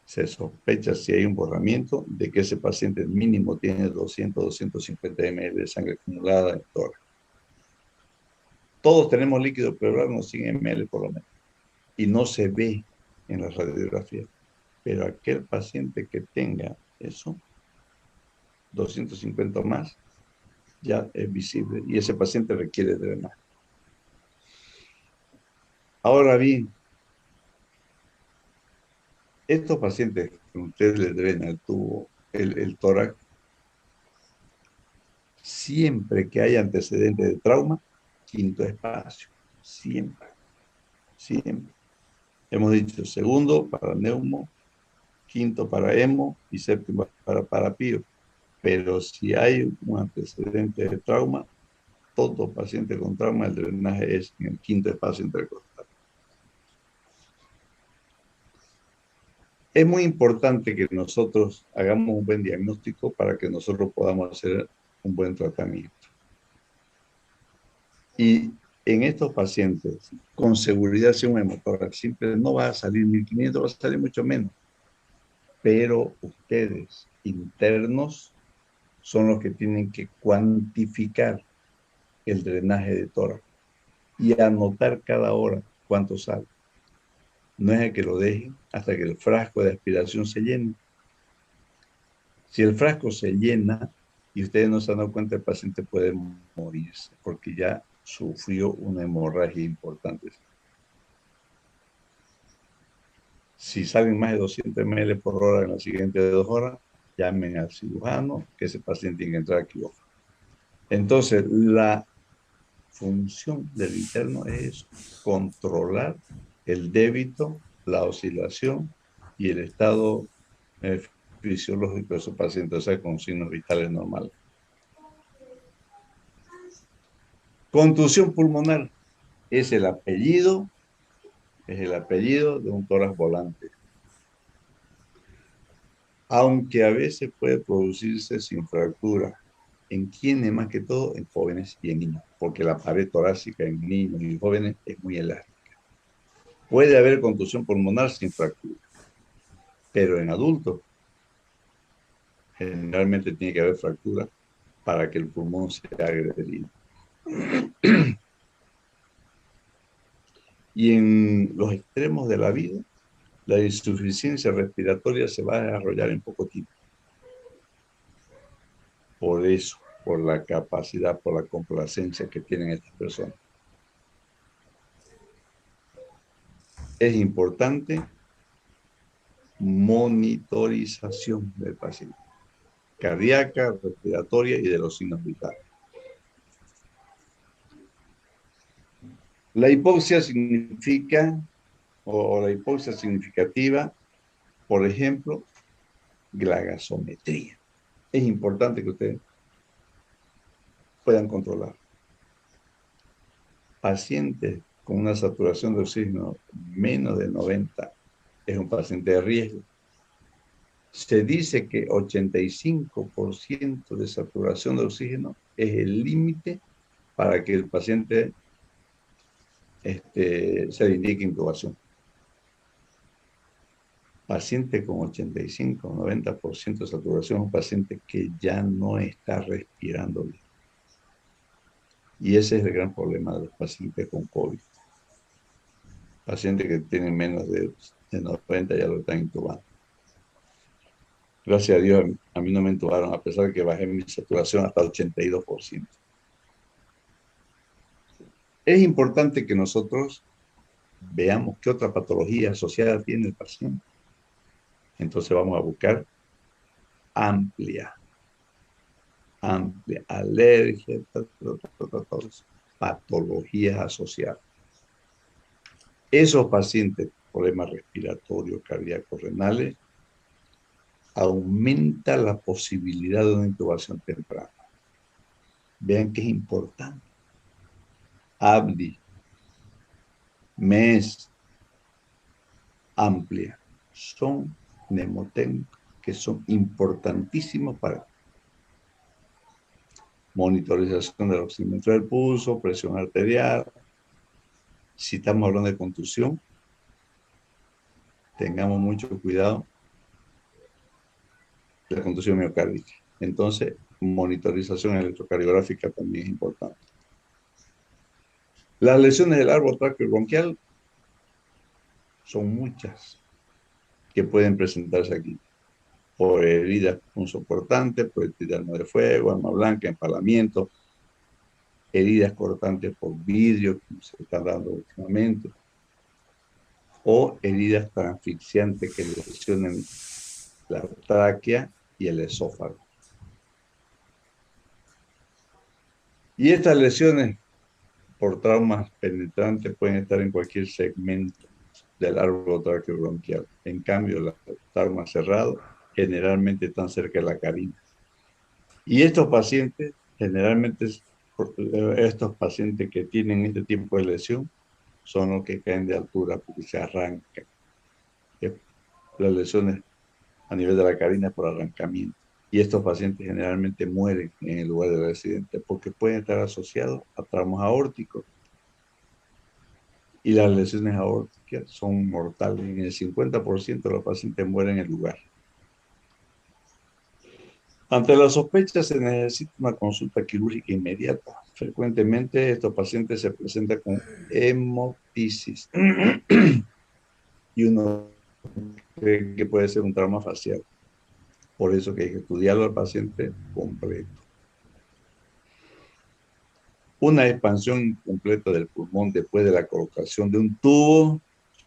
se sospecha, si hay un borramiento, de que ese paciente mínimo tiene 200-250 ml de sangre acumulada en tórax. Todos tenemos líquido pleural, unos 100 ml por lo menos, y no se ve en la radiografía. Pero aquel paciente que tenga eso, 250 más, ya es visible y ese paciente requiere drenaje. Ahora bien, estos pacientes que usted le drena el tubo, el tórax, siempre que hay antecedentes de trauma, quinto espacio, siempre, siempre. Hemos dicho segundo para neumo, quinto para hemo y séptimo para parapío. Pero si hay un antecedente de trauma, todo paciente con trauma, el drenaje es en el quinto espacio intercostal. Es muy importante que nosotros hagamos un buen diagnóstico para que nosotros podamos hacer un buen tratamiento. Y en estos pacientes, con seguridad, si un hemotórax simple no va a salir 1500, va a salir mucho menos. Pero ustedes, internos, son los que tienen que cuantificar el drenaje de tórax y anotar cada hora cuánto sale. No es el que lo dejen hasta que el frasco de aspiración se llene. Si el frasco se llena y ustedes no se han dado cuenta, el paciente puede morirse porque ya sufrió una hemorragia importante. Si salen más de 200 ml por hora en las siguientes 2 horas, llamen al cirujano, que ese paciente tiene que entrar a quirófano. Entonces, la función del interno es controlar el débito, la oscilación y el estado fisiológico de su paciente, o sea, con signos vitales normales. Contusión pulmonar es el apellido de un tórax volante. Aunque a veces puede producirse sin fractura. ¿En quiénes más que todo? En jóvenes y en niños, porque la pared torácica en niños y jóvenes es muy elástica. Puede haber contusión pulmonar sin fractura, pero en adultos generalmente tiene que haber fractura para que el pulmón sea agredido. Y en los extremos de la vida, la insuficiencia respiratoria se va a desarrollar en poco tiempo. Por eso, por la capacidad, por la complacencia que tienen estas personas. Es importante monitorización del paciente, cardíaca, respiratoria y de los signos vitales. La hipoxia significa, o la hipoxia significativa, por ejemplo, la gasometría. Es importante que ustedes puedan controlar. Pacientes con una saturación de oxígeno menos de 90 es un paciente de riesgo. Se dice que 85% de saturación de oxígeno es el límite para que el paciente se le indique intubación. Paciente con 85-90% de saturación es un paciente que ya no está respirando bien. Y ese es el gran problema de los pacientes con COVID. Pacientes que tienen menos de 90 ya lo están intubando. Gracias a Dios, a mí no me intubaron, a pesar de que bajé mi saturación hasta 82%. Es importante que nosotros veamos qué otra patología asociada tiene el paciente. Entonces vamos a buscar amplia, alergia, todo eso. patologías asociadas. Esos pacientes con problemas respiratorios, cardíacos, renales, aumenta la posibilidad de una intubación temprana. Vean que es importante. ABDI, MES, amplia, son mnemotécnicos que son importantísimos para monitorización del oxímetro del pulso, presión arterial. Si estamos hablando de contusión, tengamos mucho cuidado de la contusión miocárdica. Entonces, monitorización electrocardiográfica también es importante. Las lesiones del árbol tráqueo-bronquial son muchas que pueden presentarse aquí. Por heridas punzocortantes, por epidermo de fuego, arma blanca, empalamiento, heridas cortantes por vidrio, como se está dando últimamente, o heridas tan asfixiantes que lesionen la tráquea y el esófago. Y estas lesiones por traumas penetrantes pueden estar en cualquier segmento del árbol tráqueo-bronquial. En cambio, los traumas cerrados generalmente están cerca de la carina. Y estos pacientes, generalmente, estos pacientes que tienen este tipo de lesión, son los que caen de altura porque se arrancan. Las lesiones a nivel de la carina por arrancamiento. Y estos pacientes generalmente mueren en el lugar del accidente porque pueden estar asociados a traumas aórticos. Y las lesiones aórticas son mortales. En el 50% de los pacientes mueren en el lugar. Ante la sospecha se necesita una consulta quirúrgica inmediata. Frecuentemente estos pacientes se presentan con hemoptisis y uno cree que puede ser un trauma facial. Por eso que hay que estudiarlo al paciente completo. Una expansión incompleta del pulmón después de la colocación de un tubo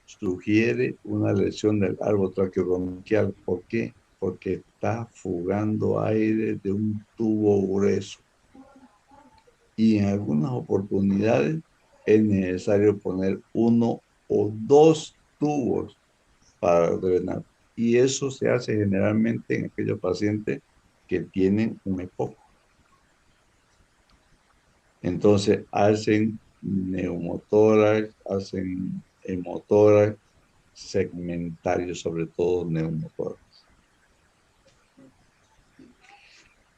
sugiere una lesión del árbol tráqueo-bronquial. ¿Por qué? Porque está fugando aire de un tubo grueso. Y en algunas oportunidades es necesario poner 1 o 2 tubos para drenar. Y eso se hace generalmente en aquellos pacientes que tienen un EPOC. Entonces hacen neumotórax, hacen hemotórax, segmentario, sobre todo neumotórax.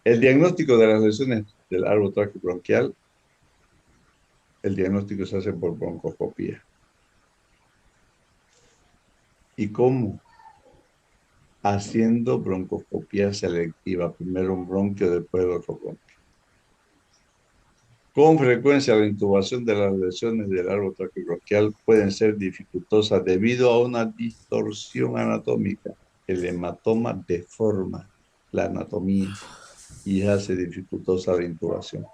El diagnóstico de las lesiones del árbol tráqueo-bronquial, el diagnóstico se hace por broncoscopía. ¿Y cómo? Haciendo broncoscopía selectiva, primero un bronquio, después el otro bronquio. Con frecuencia la intubación de las lesiones del árbol tráqueo-bronquial pueden ser dificultosas debido a una distorsión anatómica. El hematoma deforma la anatomía y hace dificultosa la intubación.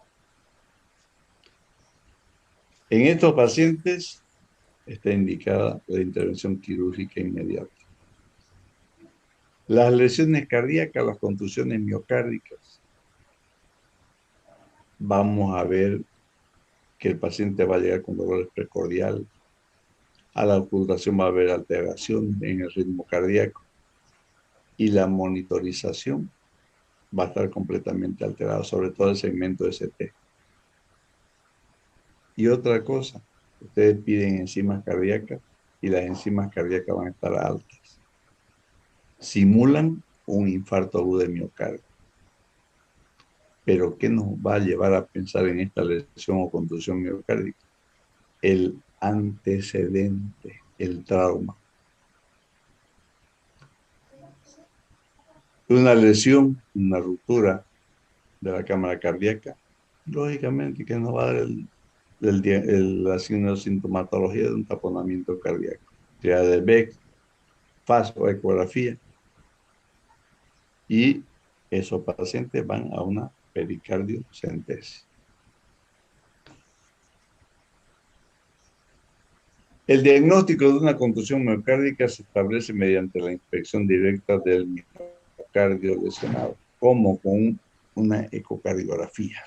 En estos pacientes está indicada la intervención quirúrgica inmediata. Las lesiones cardíacas, las contusiones miocárdicas, vamos a ver que el paciente va a llegar con dolores precordiales. A la ocultación va a haber alteración en el ritmo cardíaco y la monitorización va a estar completamente alterada, sobre todo el segmento ST. Y otra cosa, ustedes piden enzimas cardíacas y las enzimas cardíacas van a estar altas. Simulan un infarto agudo de miocardio. Pero ¿qué nos va a llevar a pensar en esta lesión o contusión miocárdica? El antecedente, el trauma. Una lesión, una ruptura de la cámara cardíaca, lógicamente que nos va a dar la sintomatología de un taponamiento cardíaco. Triada de Beck, FAS o ecografía. Y esos pacientes van a una pericardiocentesis. El diagnóstico de una contusión miocárdica se establece mediante la inspección directa del miocardio lesionado, como con una ecocardiografía.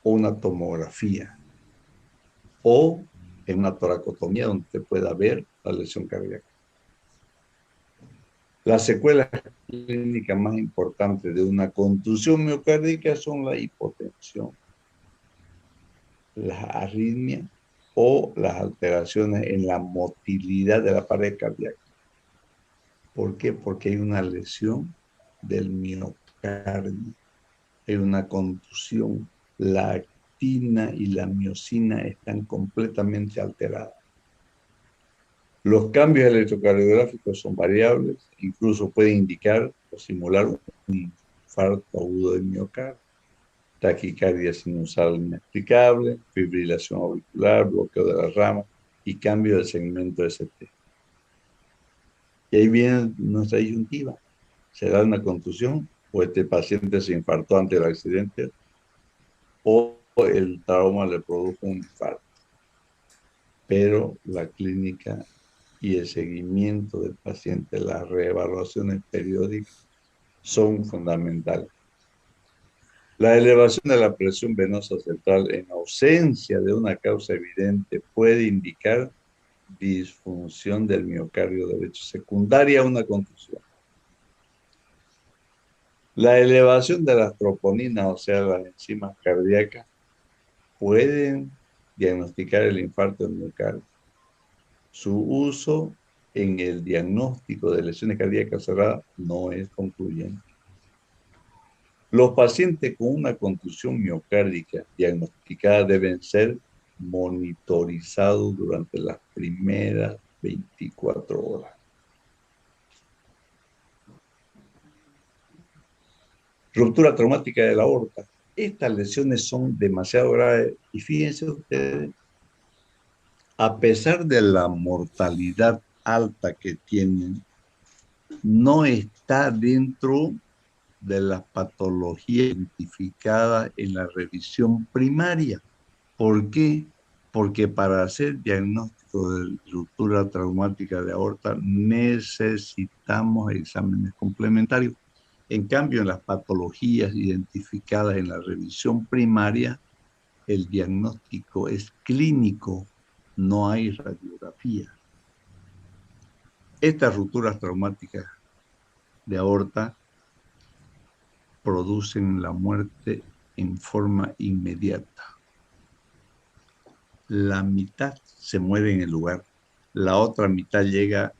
o una tomografía o en una toracotomía donde se pueda ver la lesión cardíaca. Las secuelas clínicas más importantes de una contusión miocárdica son la hipotensión, las arritmias o las alteraciones en la motilidad de la pared cardíaca. ¿Por qué? Porque hay una lesión del miocardio, hay una contusión. La actina y la miocina están completamente alteradas. Los cambios electrocardiográficos son variables, incluso pueden indicar o simular un infarto agudo del miocardio, taquicardia sinusal inexplicable, fibrilación auricular, bloqueo de la rama y cambio de segmento ST. Y ahí viene nuestra disyuntiva. ¿Será una contusión o este paciente se infartó ante el accidente o el trauma le produjo un infarto? Pero la clínica y el seguimiento del paciente, las reevaluaciones periódicas son fundamentales. La elevación de la presión venosa central en ausencia de una causa evidente puede indicar disfunción del miocardio derecho secundaria a una contusión. La elevación de las troponinas, o sea, las enzimas cardíacas, pueden diagnosticar el infarto del miocardio. Su uso en el diagnóstico de lesiones cardíacas cerradas no es concluyente. Los pacientes con una contusión miocárdica diagnosticada deben ser monitorizados durante las primeras 24 horas. Ruptura traumática de la aorta. Estas lesiones son demasiado graves y fíjense ustedes, a pesar de la mortalidad alta que tienen, no está dentro de las patologías identificadas en la revisión primaria. ¿Por qué? Porque para hacer diagnóstico de ruptura traumática de aorta necesitamos exámenes complementarios. En cambio, en las patologías identificadas en la revisión primaria, el diagnóstico es clínico, no hay radiografía. Estas rupturas traumáticas de aorta producen la muerte en forma inmediata. La mitad se muere en el lugar, la otra mitad llega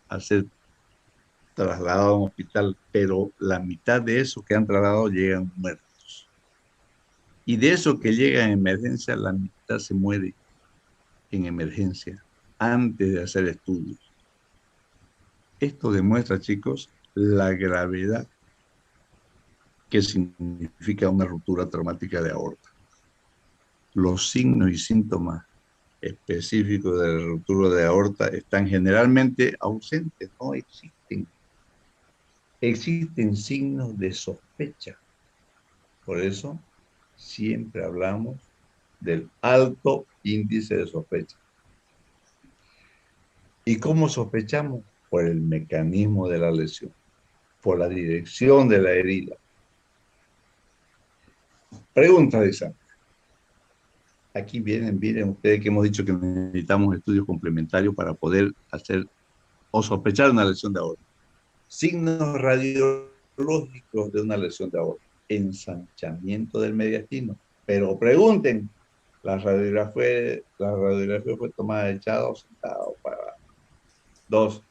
a ser trasladada a un hospital, pero la mitad de esos que han trasladado llegan muertos. Y de esos que llegan en emergencia, la mitad se muere en emergencia antes de hacer estudios. Esto demuestra, chicos, la gravedad que significa una ruptura traumática de aorta. Los signos y síntomas específicos de la ruptura de aorta están generalmente ausentes, no existen. Existen signos de sospecha. Por eso siempre hablamos del alto índice de sospecha. ¿Y cómo sospechamos? Por el mecanismo de la lesión, por la dirección de la herida. Pregunta de examen. Aquí miren ustedes que hemos dicho que necesitamos estudios complementarios para poder hacer o sospechar una lesión de aorta. Signos radiológicos de una lesión de aorta. Ensanchamiento del mediastino. Pero pregunten, la radiografía fue tomada echada o sentada o parada. 2.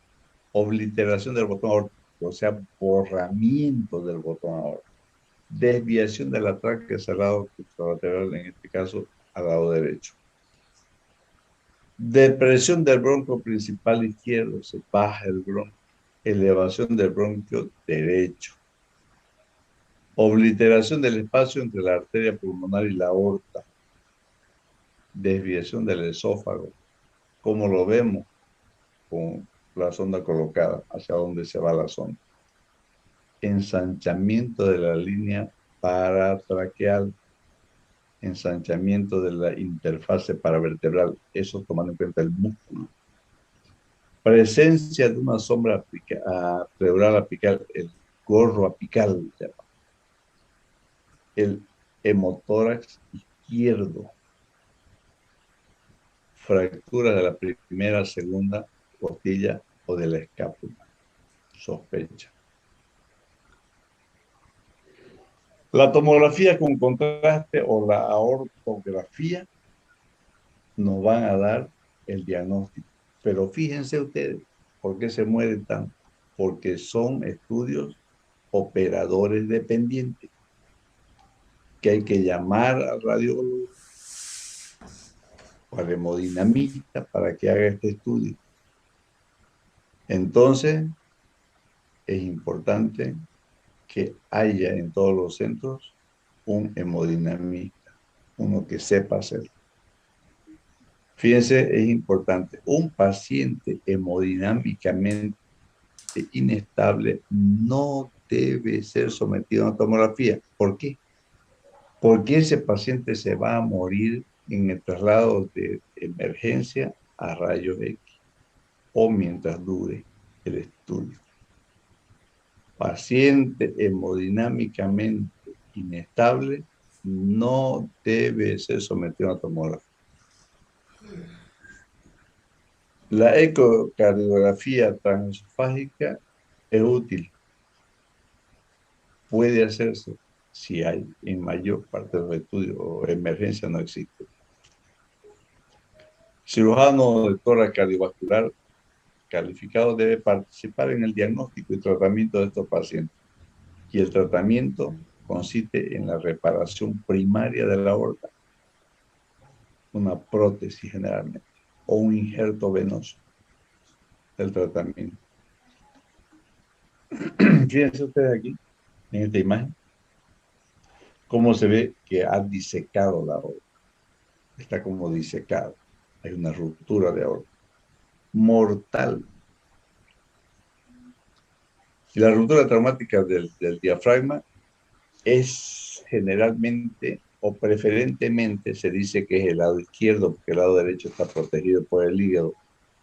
Obliteración del botón aórtico, o sea, borramiento del botón aórtico. Desviación del atraque cerrado contralateral, en este caso, al lado derecho. Depresión del bronquio principal izquierdo, se baja el bronquio. Elevación del bronquio derecho. Obliteración del espacio entre la arteria pulmonar y la aorta. Desviación del esófago. ¿Cómo lo vemos? Con la sonda colocada, hacia dónde se va la sonda. Ensanchamiento de la línea paratraqueal. Ensanchamiento de la interfase paravertebral, eso tomando en cuenta el músculo. Presencia de una sombra pleural apical, el gorro apical. El hemotórax izquierdo, fractura de la primera, segunda costilla o de la escápula. Sospecha. La tomografía con contraste o la aortografía nos van a dar el diagnóstico. Pero fíjense ustedes, ¿por qué se mueren tanto? Porque son estudios operadores dependientes, que hay que llamar al radiólogo o al hemodinamista para que haga este estudio. Entonces, es importante que haya en todos los centros un hemodinamista, uno que sepa hacerlo. Fíjense, es importante, un paciente hemodinámicamente inestable no debe ser sometido a una tomografía. ¿Por qué? Porque ese paciente se va a morir en el traslado de emergencia a rayos X o mientras dure el estudio. Paciente hemodinámicamente inestable no debe ser sometido a tomografía. La ecocardiografía transesofágica es útil. Puede hacerse si hay en mayor parte de los estudios o emergencia no existe. Cirujano de tórax cardiovascular calificado debe participar en el diagnóstico y tratamiento de estos pacientes. Y el tratamiento consiste en la reparación primaria de la aorta, una prótesis generalmente, o un injerto venoso del tratamiento. Fíjense ustedes aquí, en esta imagen, cómo se ve que ha disecado la aorta. Está como disecado. Hay una ruptura de aorta. Mortal. Y la ruptura traumática del diafragma es generalmente o preferentemente se dice que es el lado izquierdo, porque el lado derecho está protegido por el hígado.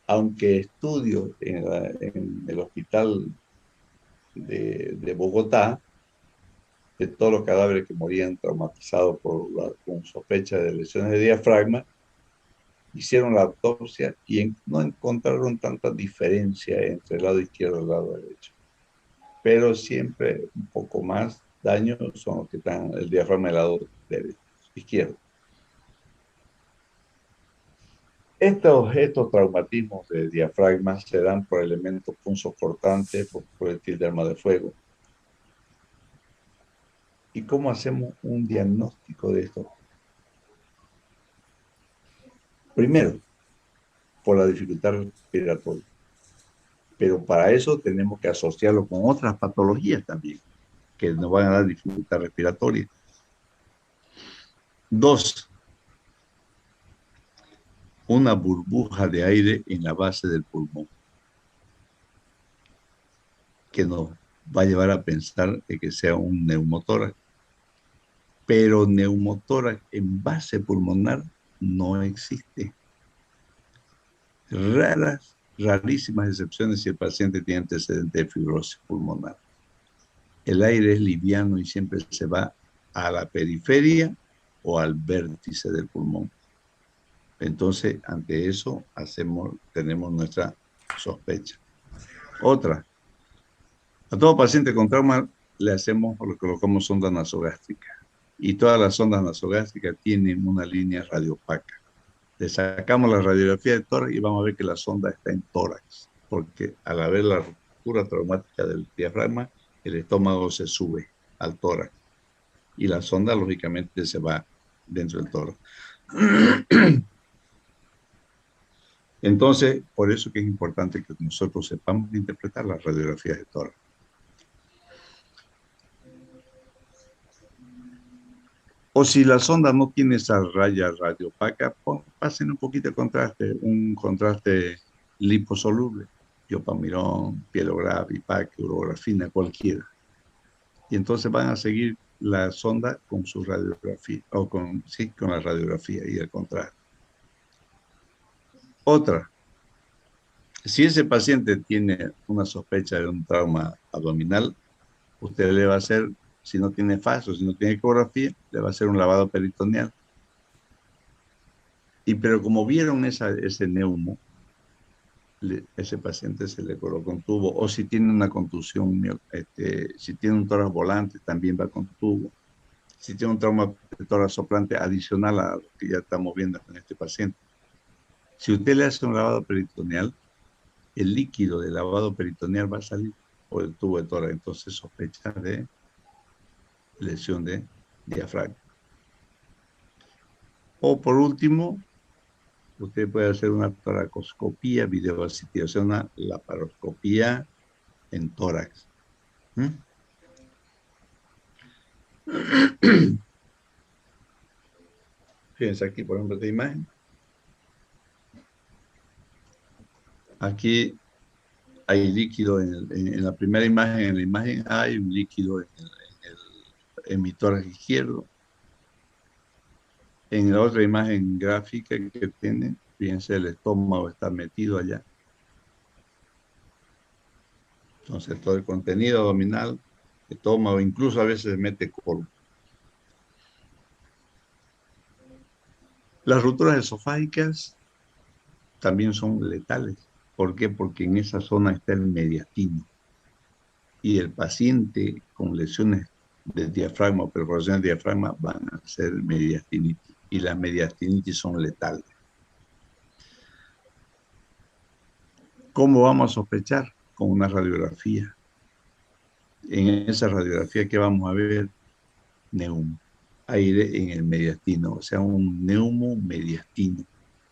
Aunque estudios en el hospital de Bogotá, de todos los cadáveres que morían traumatizados con sospecha de lesiones de diafragma, hicieron la autopsia y no encontraron tanta diferencia entre el lado izquierdo y el lado derecho. Pero siempre un poco más daño son los que están el diafragma del lado derecho, izquierdo. Estos traumatismos de diafragma se dan por elementos punzocortantes, por proyectil de arma de fuego. ¿Y cómo hacemos un diagnóstico de esto? Primero, por la dificultad respiratoria. Pero para eso tenemos que asociarlo con otras patologías también, que nos van a dar dificultad respiratoria. 2, una burbuja de aire en la base del pulmón, que nos va a llevar a pensar de que sea un neumotórax. Pero neumotórax en base pulmonar no existe. Rarísimas excepciones si el paciente tiene antecedente de fibrosis pulmonar. El aire es liviano y siempre se va a la periferia o al vértice del pulmón. Entonces, ante eso, tenemos nuestra sospecha. Otra, a todo paciente con trauma le colocamos sonda nasogástrica. Y todas las sondas nasogástricas tienen una línea radiopaca. Le sacamos la radiografía de tórax y vamos a ver que la sonda está en tórax, porque al haber la ruptura traumática del diafragma, el estómago se sube al tórax y la sonda lógicamente se va dentro del tórax. Entonces, por eso que es importante que nosotros sepamos interpretar las radiografías de tórax. O si la sonda no tiene esa raya radiopaca, pasen un poquito de contraste, un contraste liposoluble, iopamirón, pielograf, IPAC, urografina, cualquiera. Y entonces van a seguir la sonda con su radiografía, o con la radiografía y el contraste. Otra, si ese paciente tiene una sospecha de un trauma abdominal, usted le va a hacer si no tiene FAS o si no tiene ecografía, le va a hacer un lavado peritoneal. Pero como vieron ese neumo, ese paciente se le colocó un tubo, o si tiene una contusión, si tiene un tórax volante, también va con tubo. Si tiene un trauma de tórax soplante adicional a lo que ya estamos viendo en este paciente. Si usted le hace un lavado peritoneal, el líquido del lavado peritoneal va a salir por el tubo de tórax, entonces sospecha de lesión de diafragma. O por último, usted puede hacer una toracoscopía videoasistida, o sea, una laparoscopía en tórax. Fíjense aquí, por ejemplo, esta imagen. Aquí hay líquido en la primera imagen. En la imagen A hay un líquido en mi tórax izquierdo. En la otra imagen gráfica que tiene, fíjense, el estómago está metido allá. Entonces, todo el contenido abdominal, estómago, incluso a veces mete colon. Las rupturas esofágicas también son letales. ¿Por qué? Porque en esa zona está el mediastino. Y el paciente con lesiones de diafragma o perforaciones de diafragma van a ser mediastinitis. Y las mediastinitis son letales. ¿Cómo vamos a sospechar? Con una radiografía. En esa radiografía, ¿qué vamos a ver? Neumo, aire en el mediastino, o sea, un neumo mediastino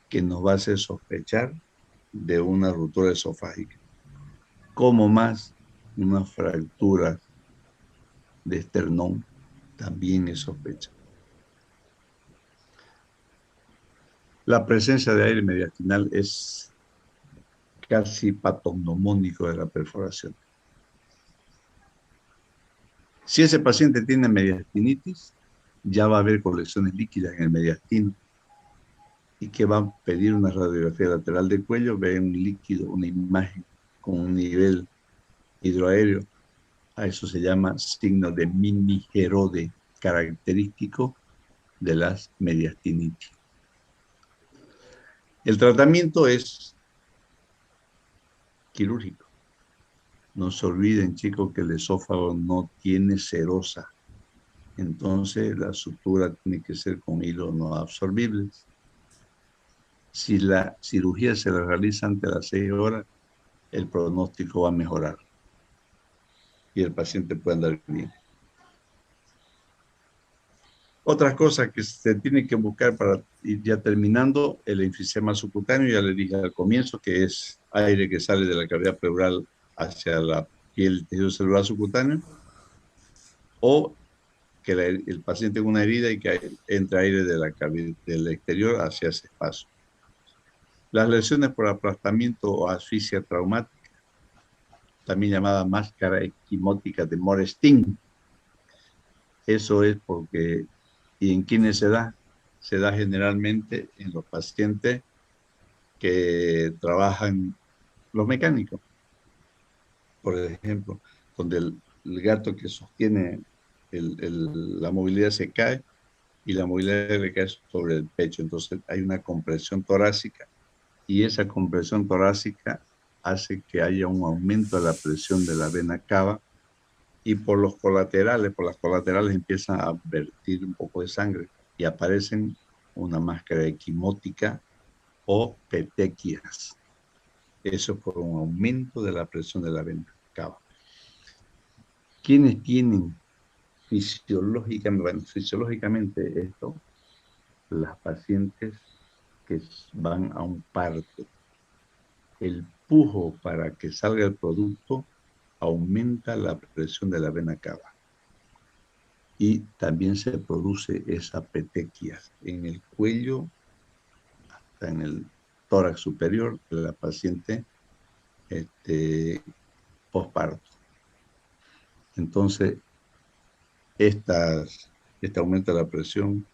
que nos va a hacer sospechar de una ruptura esofágica. Como más una fractura de esternón también es sospecha. La presencia de aire mediastinal es casi patognomónico de la perforación. Si ese paciente tiene mediastinitis, ya va a haber colecciones líquidas en el mediastino y que va a pedir una radiografía lateral del cuello, ve un líquido, una imagen con un nivel hidroaéreo. A eso se llama signo de Mini-Herode, característico de las mediastinitis. El tratamiento es quirúrgico. No se olviden, chicos, que el esófago no tiene serosa. Entonces, la sutura tiene que ser con hilos no absorbibles. Si la cirugía se la realiza antes de las 6 horas, el pronóstico va a mejorar y el paciente puede andar bien. Otras cosas que se tienen que buscar para ir ya terminando, el enfisema subcutáneo, ya le dije al comienzo, que es aire que sale de la cavidad pleural hacia la piel del tejido celular subcutáneo, o que el paciente tenga una herida y que entre aire de la cavidad, del exterior hacia ese espacio. Las lesiones por aplastamiento o asfixia traumática, también llamada máscara equimótica de Morestin. Eso es porque, ¿y en quiénes se da? Se da generalmente en los pacientes que trabajan, los mecánicos, por ejemplo, donde el gato que sostiene la movilidad se cae y la movilidad le cae sobre el pecho. Entonces hay una compresión torácica y esa compresión torácica hace que haya un aumento de la presión de la vena cava y por las colaterales empiezan a vertir un poco de sangre y aparecen una máscara equimótica o petequias. Eso es por un aumento de la presión de la vena cava. ¿Quiénes tienen fisiológicamente esto? Las pacientes que van a un parto. El pujo para que salga el producto aumenta la presión de la vena cava. Y también se produce esa petequia en el cuello, hasta en el tórax superior de la paciente posparto. Entonces, este aumento de la presión,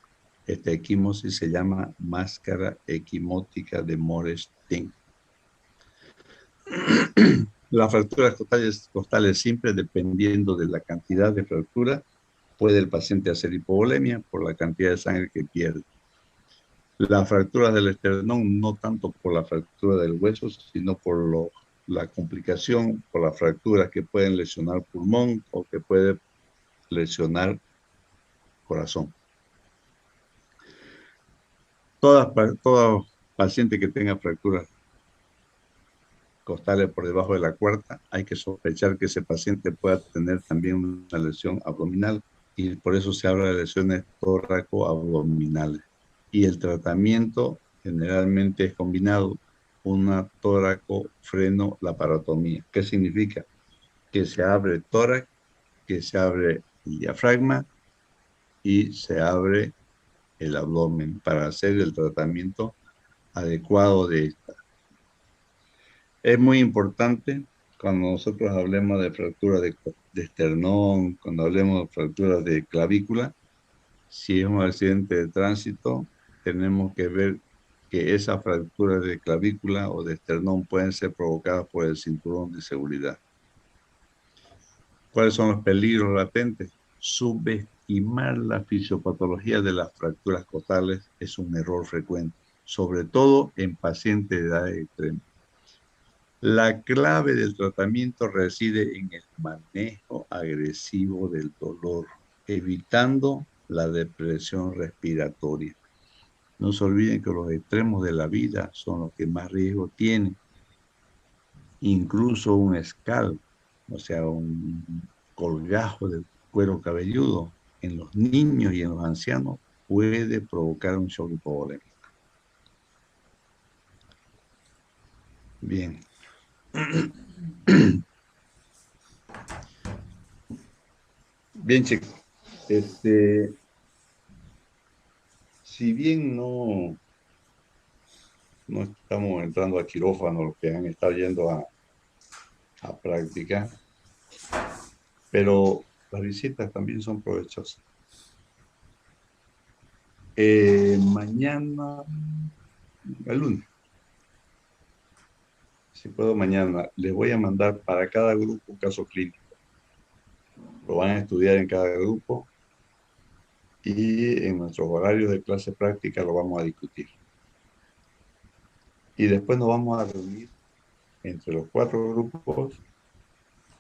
esta equimosis se llama máscara equimótica de Morestin. Las fracturas costales simples, dependiendo de la cantidad de fractura, Puede el paciente hacer hipovolemia por la cantidad de sangre que pierde. Las fracturas del esternón, no tanto por la fractura del hueso, sino por la complicación, por las fracturas que pueden lesionar pulmón o que puede lesionar corazón. Todo paciente que tenga fracturas costales por debajo de la cuarta, hay que sospechar que ese paciente pueda tener también una lesión abdominal y por eso se habla de lesiones tóraco-abdominales. Y el tratamiento generalmente es combinado, una tóraco-freno-laparotomía. ¿Qué significa? Que se abre el tórax, que se abre el diafragma y se abre el abdomen para hacer el tratamiento adecuado de esta. Es muy importante cuando nosotros hablemos de fractura de esternón, cuando hablemos de fractura de clavícula, si es un accidente de tránsito, tenemos que ver que esas fracturas de clavícula o de esternón pueden ser provocadas por el cinturón de seguridad. ¿Cuáles son los peligros latentes? Subestimar la fisiopatología de las fracturas costales es un error frecuente, sobre todo en pacientes de edad extrema. La clave del tratamiento reside en el manejo agresivo del dolor, evitando la depresión respiratoria. No se olviden que los extremos de la vida son los que más riesgo tienen. Incluso un escal, o sea, un colgajo de cuero cabelludo en los niños y en los ancianos puede provocar un shock hipovolémico. Bien. Bien, chicos. Si bien no estamos entrando a quirófano, los que han estado yendo a práctica, pero las visitas también son provechosas. Mañana, el lunes, si puedo mañana, les voy a mandar para cada grupo un caso clínico. Lo van a estudiar en cada grupo y en nuestros horarios de clase práctica lo vamos a discutir. Y después nos vamos a reunir entre los 4 grupos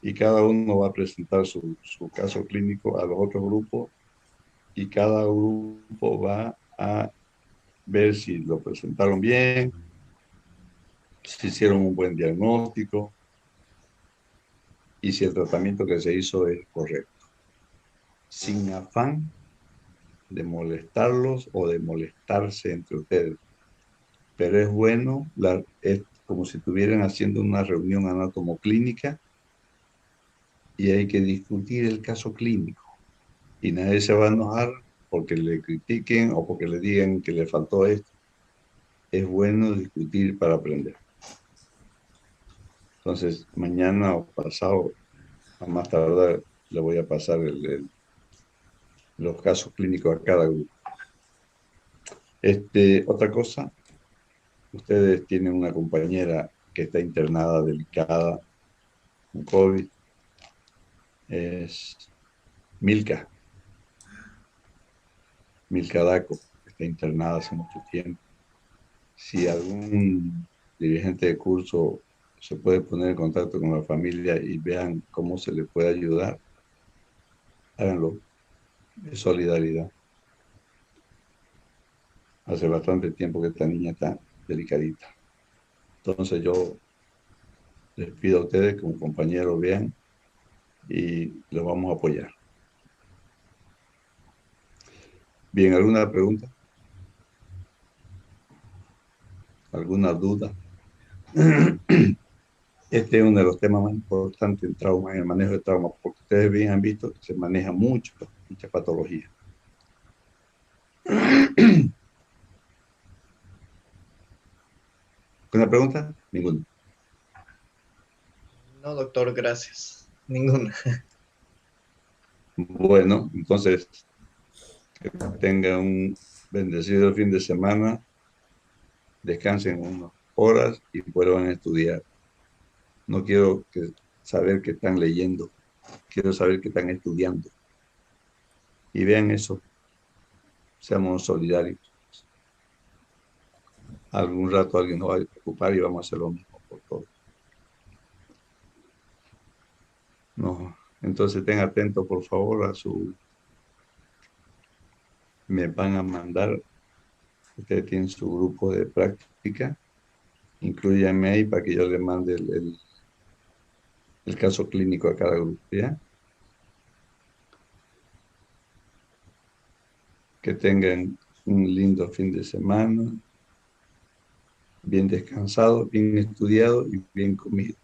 y cada uno va a presentar su caso clínico a los otros grupos y cada grupo va a ver si lo presentaron bien, si hicieron un buen diagnóstico y si el tratamiento que se hizo es correcto. Sin afán de molestarlos o de molestarse entre ustedes. Pero es bueno, es como si estuvieran haciendo una reunión anatomoclínica y hay que discutir el caso clínico. Y nadie se va a enojar porque le critiquen o porque le digan que le faltó esto. Es bueno discutir para aprender. Entonces, mañana o pasado, a más tardar, le voy a pasar los casos clínicos a cada grupo. Otra cosa, ustedes tienen una compañera que está internada delicada con COVID, es Milka Daco, que está internada hace mucho tiempo. Si algún dirigente de curso se puede poner en contacto con la familia y vean cómo se le puede ayudar, háganlo. Es solidaridad. Hace bastante tiempo que esta niña está delicadita. Entonces yo les pido a ustedes como compañeros vean y los vamos a apoyar. Bien, ¿alguna pregunta? ¿Alguna duda? Este es uno de los temas más importantes en trauma, en el manejo de trauma, porque ustedes bien han visto que se maneja mucha patología. ¿Una pregunta? Ninguna. No, doctor, gracias. Ninguna. Bueno, entonces, que tengan un bendecido fin de semana, descansen unas horas y vuelvan a estudiar. No quiero saber que están leyendo, quiero saber que están estudiando. y vean eso, seamos solidarios. Algún rato alguien nos va a ocupar y vamos a hacer lo mismo por todos. No, entonces estén atentos, por favor, me van a mandar, ustedes tienen su grupo de práctica, incluyanme ahí para que yo le mande el caso clínico a cada grupo, ¿ya? Que tengan un lindo fin de semana, bien descansado, bien estudiado y bien comido.